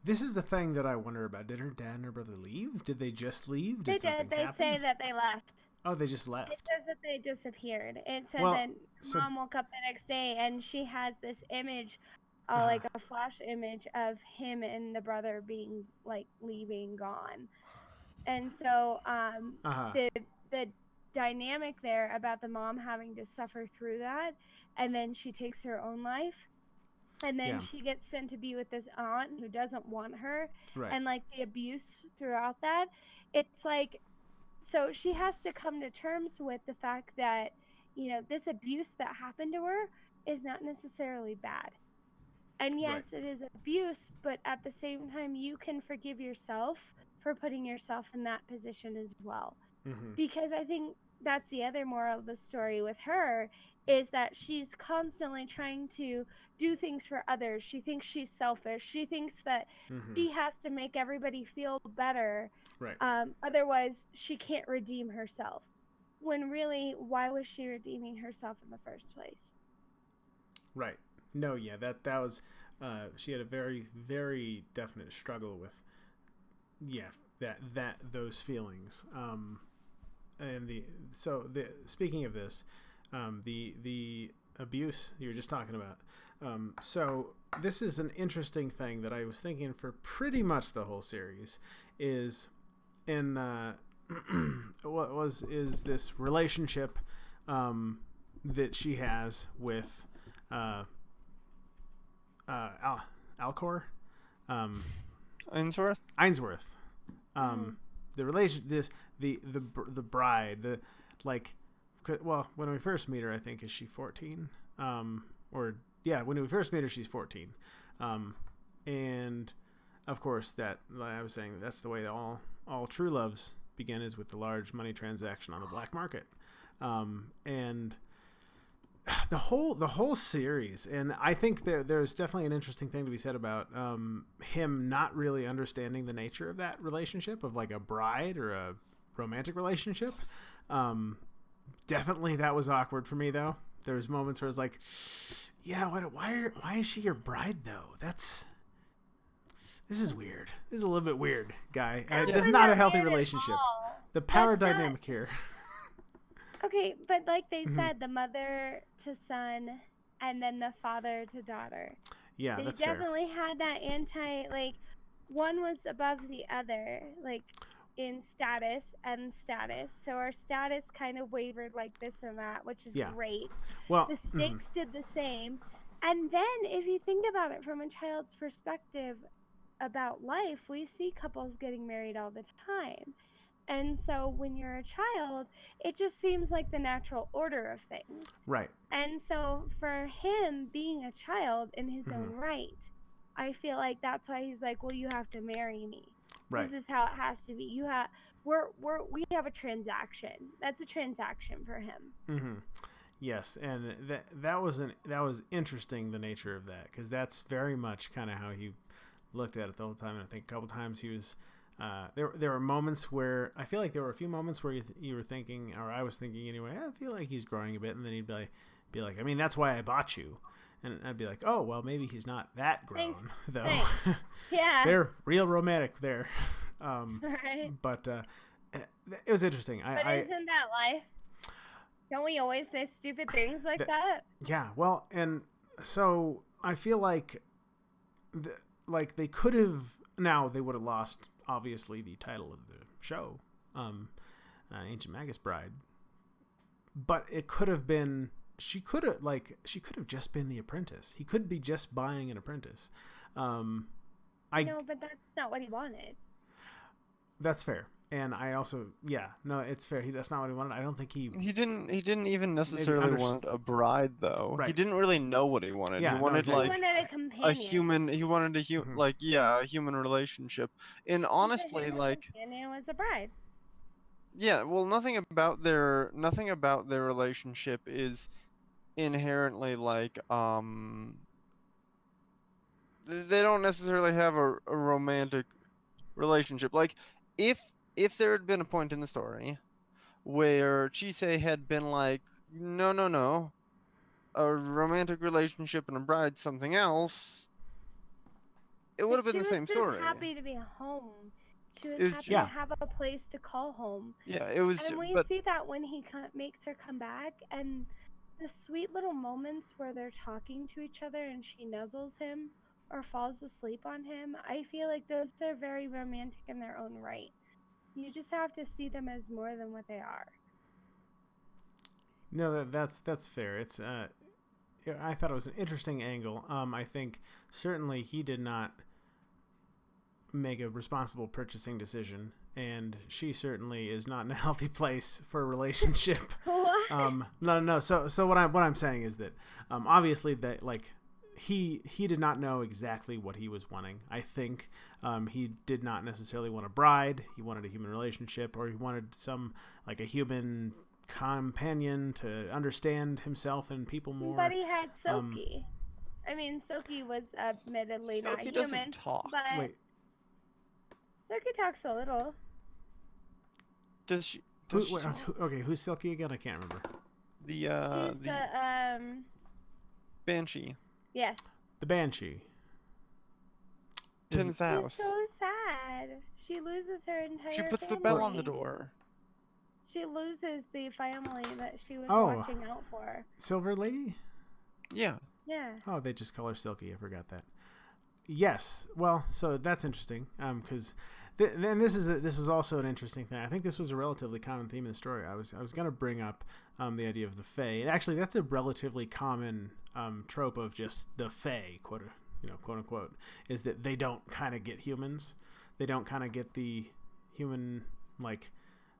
S1: This is the thing that I wonder about. Did her dad and her brother leave? Did they just leave?
S2: They did. They say that they left.
S1: Oh, they just left.
S2: It says that they disappeared. It said that Mom woke up the next day and she has this image, like a flash image of him and the brother being like leaving, gone. And so the dynamic there about the mom having to suffer through that, and then she takes her own life. And then she gets sent to be with this aunt who doesn't want her. Right. And like the abuse throughout that, it's like, so she has to come to terms with the fact that, this abuse that happened to her is not necessarily bad. And yes, it is abuse, but at the same time, you can forgive yourself for putting yourself in that position as well. Because I think that's the other moral of the story with her, is that she's constantly trying to do things for others. She thinks she's selfish. She thinks that she has to make everybody feel better.
S1: Right.
S2: Otherwise, she can't redeem herself. When really, why was she redeeming herself in the first place?
S1: Right. No, yeah, that was, she had a very, very definite struggle with, those feelings. Speaking of this, the abuse you were just talking about. So this is an interesting thing that I was thinking for pretty much the whole series, is in is this relationship that she has with Alcor, Ainsworth. The relation, the bride, when we first meet her, I think, is she 14? When we first meet her, she's 14. And of course, that, like I was saying, that's the way all true loves begin is with the large money transaction on the black market, and the whole series. And I think there's definitely an interesting thing to be said about him not really understanding the nature of that relationship, of like a bride or a romantic relationship. Definitely that was awkward for me, though. There was moments where I was like, yeah, why is she your bride, though? This is weird. This is a little bit weird, guy. It's not a healthy relationship. The power dynamic here.
S2: Okay, but like they said, the mother to son and then the father to daughter.
S1: Yeah, that's fair.
S2: They definitely had that one was above the other, like in status and status. So our status kind of wavered like this and that, which is great.
S1: Well,
S2: the stakes did the same. And then if you think about it from a child's perspective about life, we see couples getting married all the time. And so when you're a child, it just seems like the natural order of things.
S1: Right.
S2: And so for him being a child in his own right, I feel like that's why he's like, well, you have to marry me. Right. This is how it has to be. We have a transaction. That's a transaction for him.
S1: Mm-hmm. Yes, and that was interesting, the nature of that, because that's very much kind of how he looked at it the whole time. And I think a couple times he was there were moments where I feel like there were a few moments where you were thinking, or I was thinking anyway, I feel like he's growing a bit, and then he'd be like, I mean, that's why I bought you. And I'd be like, oh, well, maybe he's not that grown, though.
S2: Yeah.
S1: They're real romantic there.
S2: Right.
S1: But it was interesting.
S2: But isn't that life? Don't we always say stupid things like that?
S1: Yeah, well, and so I feel like they could have, now they would have lost, obviously, the title of the show, Ancient Magus Bride. But it could have been, she could have just been the apprentice. He could be just buying an apprentice.
S2: No, but that's not what he wanted.
S1: That's fair. And I also, it's fair. That's not what he wanted. I don't think he
S3: didn't even necessarily want a bride, though. Right. He didn't really know what he wanted.
S1: Yeah,
S3: he wanted
S2: he wanted a companion.
S3: a human. He wanted a human relationship. And honestly,
S2: companion was a bride.
S3: Yeah, well, nothing about their relationship is inherently they don't necessarily have a romantic relationship. Like, if there had been a point in the story where Chisei had been like, no, a romantic relationship and a bride something else, it would have been the same story.
S2: She was just happy to be home. She was happy to have a place to call home.
S3: Yeah, it was.
S2: And we see that when he makes her come back, and the sweet little moments where they're talking to each other and she nuzzles him or falls asleep on him, I feel like those are very romantic in their own right. You just have to see them as more than what they are.
S1: No, that's fair. It's I thought it was an interesting angle. I think certainly he did not make a responsible purchasing decision, and she certainly is not in a healthy place for a relationship.
S2: What?
S1: No. So what I'm saying is that obviously that he did not know exactly what he was wanting. I think he did not necessarily want a bride. He wanted a human relationship, or he wanted a human companion to understand himself and people more.
S2: But he had Soki. I mean, Soki was admittedly not human.
S3: Soki doesn't talk.
S2: But
S1: wait.
S2: Soki talks a little.
S3: Does she?
S1: Who's Silky again? I can't remember.
S2: She's the
S3: Banshee.
S2: Yes.
S1: The Banshee.
S3: Tin's house.
S2: She's so sad. She loses her entire
S3: She puts
S2: family.
S3: the bell on the door.
S2: She loses the family that she was watching out for.
S1: Silver Lady?
S3: Yeah.
S2: Yeah.
S1: Oh, they just call her Silky. I forgot that. Yes. Well, so that's interesting. Because and this was also an interesting thing. I think this was a relatively common theme in the story. I was going to bring up the idea of the Fae. And actually, that's a relatively common trope of just the Fae, quote unquote, is that they don't kind of get humans. They don't kind of get the human,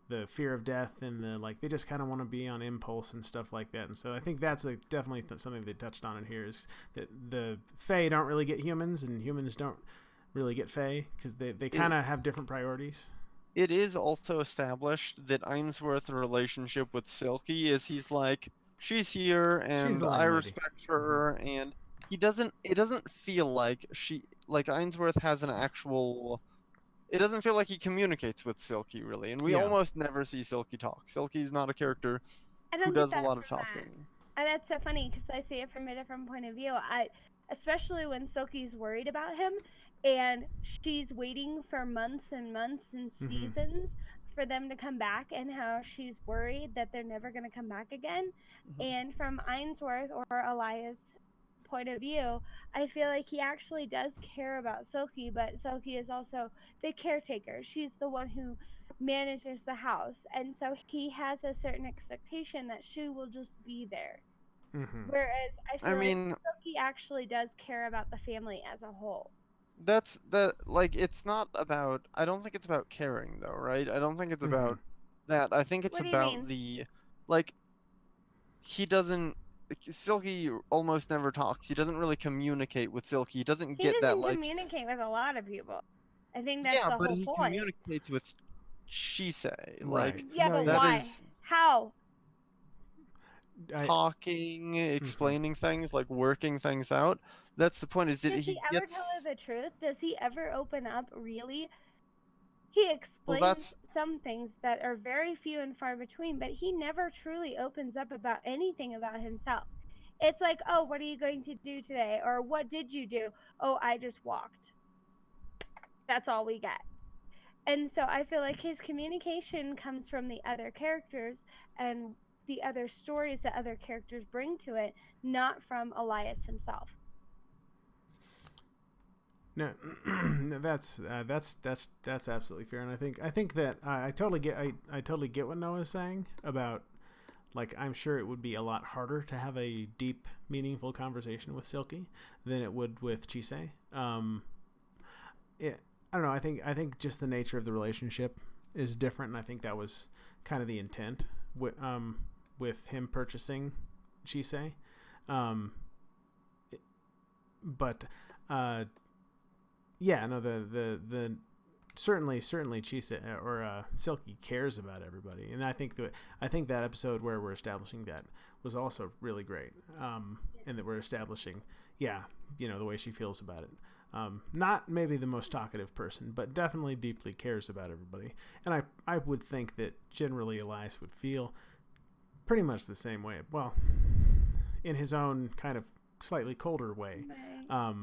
S1: the fear of death, and they just kind of want to be on impulse and stuff like that. And so I think that's definitely something they touched on in here, is that the Fae don't really get humans, and humans don't really get Fae, because they kind of have different priorities.
S3: it is also established that Ainsworth's relationship with Silky is he's like, she's here
S1: She's
S3: and
S1: the
S3: I
S1: landlady.
S3: respect her, and it doesn't feel like Ainsworth has an actual, it doesn't feel like he communicates with Silky really, and we
S1: Yeah.
S3: almost never see Silky talk. Silky's not a character
S2: I
S3: who
S2: don't get
S3: does a
S2: that
S3: lot of
S2: from Matt.
S3: talking.
S2: And that's so funny because I see it from a different point of view. Especially when Silky's worried about him and she's waiting for months and months and seasons for them to come back, and how she's worried that they're never going to come back again. And from Ainsworth or Elias' point of view, I feel like he actually does care about Silky, but Silky is also the caretaker. She's the one who manages the house, and so he has a certain expectation that she will just be there. Whereas I
S3: I
S2: feel like
S3: mean,
S2: Silky actually does care about the family as a whole.
S3: like it's not about, I don't think it's about caring though, right? I don't think it's about that. I think it's
S2: What do you
S3: about
S2: mean?
S3: the, like, he doesn't, Silky almost never talks. He doesn't really communicate with Silky. He doesn't
S2: He
S3: get that,
S2: doesn't
S3: like,
S2: communicate with a lot of people. I think that's
S3: yeah,
S2: the
S3: but
S2: whole
S3: he
S2: point.
S3: communicates with Shisei.
S1: Right.
S3: Like,
S2: Yeah,
S1: No,
S2: but
S1: yeah.
S3: that
S2: why?
S3: is
S2: How?
S1: I,
S3: talking, explaining things, like working things out. That's the point, is that
S2: Does he
S3: he
S2: ever tell her
S3: gets,
S2: the truth? Does he ever open up, really? He
S3: well,
S2: explains some things that are very few and far between, but he never truly opens up about anything about himself. It's like, oh, what are you going to do today? Or what did you do? Oh, I just walked. That's all we get. And so I feel like his communication comes from the other characters and the other stories that other characters bring to it, not from Elias himself.
S1: No, no, that's absolutely fair, and I think that I totally get I totally get what Noah's saying about, like, I'm sure it would be a lot harder to have a deep, meaningful conversation with Silky than it would with Chisei. I don't know. I think just the nature of the relationship is different, and I think that was kind of the intent with him purchasing Chisei. Um, but yeah, no, the certainly Chisei or Silky cares about everybody, and I think that episode where we're establishing that was also really great, and that we're establishing, yeah, the way she feels about it. Not maybe the most talkative person, but definitely deeply cares about everybody, and I would think that generally Elias would feel pretty much the same way. Well, in his own kind of slightly colder way.
S2: Right.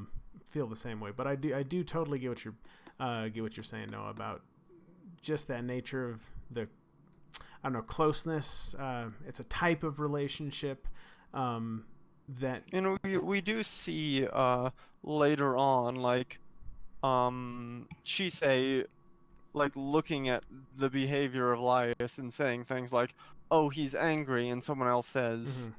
S1: Feel the same way, but I do totally get what you're saying, Noah, about just that nature of the, I don't know, closeness. It's a type of relationship that,
S3: and we do see later on, like, Chisei, like, looking at the behavior of Elias and saying things like, oh, he's angry, and someone else says,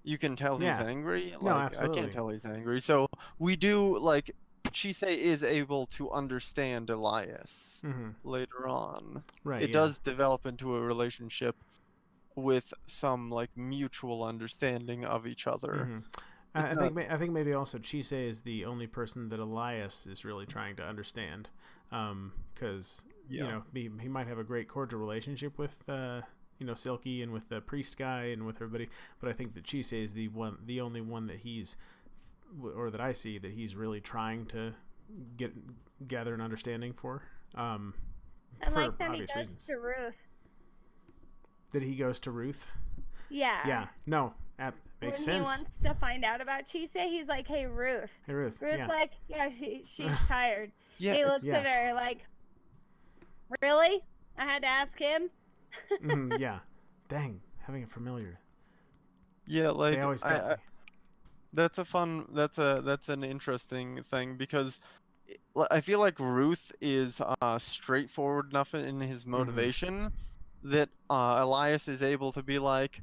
S3: you can tell he's
S1: yeah,
S3: angry.
S1: no,
S3: Like, I can't
S1: absolutely.
S3: tell he's angry. So we do, like, Chisei is able to understand Elias later on.
S1: Right,
S3: It
S1: yeah.
S3: does develop into a relationship with some, like, mutual understanding of each other. It's
S1: I
S3: not,
S1: think maybe also Chisei is the only person that Elias is really trying to understand, because
S3: yeah.
S1: he might have a great cordial relationship with Silky and with the priest guy and with everybody, but I think that Chisei is the only one that he's, or that I see, that he's really trying to gather an understanding for.
S2: I
S1: For
S2: like that he
S1: obvious
S2: goes
S1: reasons.
S2: to Ruth.
S1: That he goes to Ruth.
S2: Yeah.
S1: Yeah. No. Makes
S2: When
S1: sense.
S2: he wants to find out about Chisei, he's like, "Hey, Ruth."
S1: Hey, Ruth.
S2: Ruth's
S1: Yeah.
S2: like, "Yeah, she's tired."
S3: Yeah,
S2: He
S3: it's,
S2: looks at her like, "Really? I had to ask him."
S1: Yeah. Dang. Having a familiar.
S3: yeah,
S1: They
S3: like,
S1: always got me.
S3: that's an interesting thing, because I feel like Ruth is straightforward enough in his motivation that Elias is able to be like,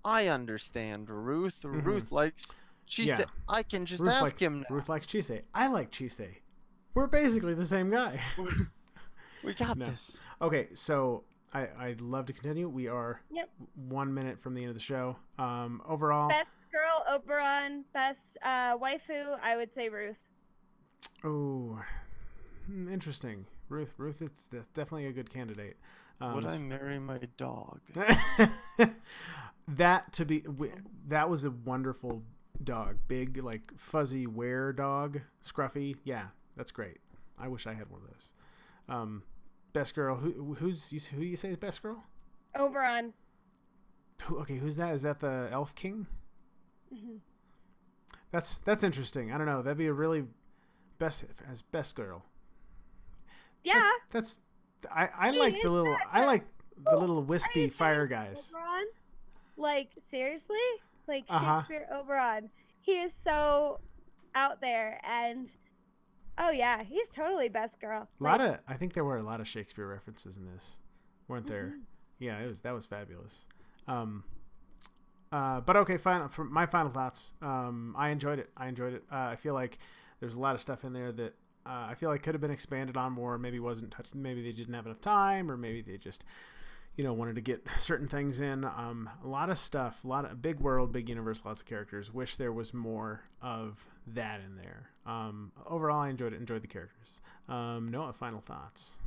S3: I understand Ruth. Ruth likes
S1: Yeah.
S3: Chisei. I can just
S1: Ruth
S3: ask him
S1: Ruth likes Chisei. I like Chisei. We're basically the same guy.
S3: now. We got
S1: No.
S3: this.
S1: Okay, so I'd love to continue. We are
S2: Yep.
S1: 1 minute from the end of the show. Overall,
S2: Best girl, Oberon. Best waifu, I would say Ruth.
S1: oh, interesting. Ruth, that's definitely a good candidate.
S3: Would I marry my dog?
S1: That was a wonderful dog. Big, like fuzzy were dog, scruffy. Yeah, that's great. I wish I had one of those. Best girl. Who you say is best girl?
S2: Oberon.
S1: Who's that? Is that the Elf King?
S2: Mm-hmm.
S1: That's interesting. I don't know. That'd be a really best girl.
S2: Yeah.
S1: I like the little wispy fire guys.
S2: Oberon? Like seriously? Like
S1: Uh-huh.
S2: Shakespeare Oberon. He is so out there, and oh yeah, he's totally best girl.
S1: I think there were a lot of Shakespeare references in this, weren't there?
S2: Mm-hmm.
S1: Yeah, that was fabulous. But okay, fine. For my final thoughts, I enjoyed it. I feel like there's a lot of stuff in there that I feel like could have been expanded on more. Maybe wasn't touched. Maybe they didn't have enough time, or maybe they just, wanted to get certain things in. A lot of stuff, a lot of big world, big universe, lots of characters. Wish there was more of that in there. Overall, I enjoyed it. Enjoyed the characters. Noah, final thoughts.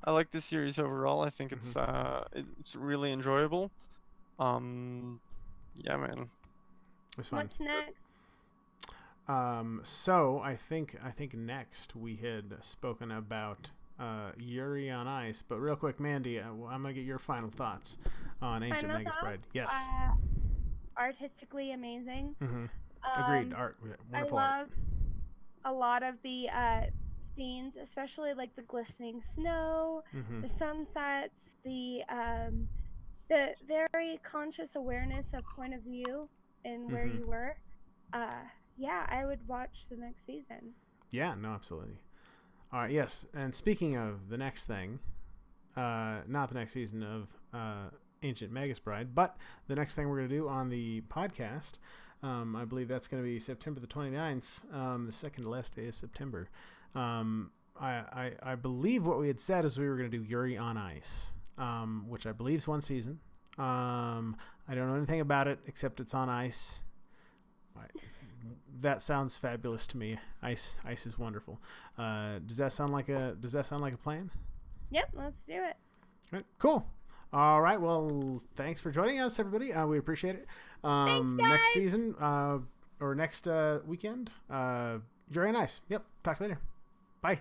S3: I like this series overall. I think it's really enjoyable. Yeah, man.
S1: It was fun.
S2: What's next?
S1: So I think next we had spoken about Yuri on Ice, but real quick, Mandy, I'm gonna get your final thoughts on Ancient Magus Bride. Yes.
S2: Artistically amazing.
S1: Mm-hmm. Agreed. Art, wonderful
S2: I
S1: art.
S2: love a lot of the scenes, especially like the glistening snow, the sunsets, the very conscious awareness of point of view and where you were. Yeah, I would watch the next season.
S1: Yeah, no, absolutely. All right, yes. And speaking of the next thing, not the next season of Ancient Magus Bride, but the next thing we're going to do on the podcast, I believe that's going to be September the 29th, the second to last day of September. I believe what we had said is we were going to do Yuri on Ice, which I believe is one season. I don't know anything about it except it's on ice. That sounds fabulous to me. Ice is wonderful. Does that sound like a plan?
S2: Yep, let's do it.
S1: All right, cool. All right. Well, thanks for joining us, everybody. We appreciate it.
S2: Thanks, guys.
S1: Next season or next weekend. Very nice. Yep. Talk to you later. Bye.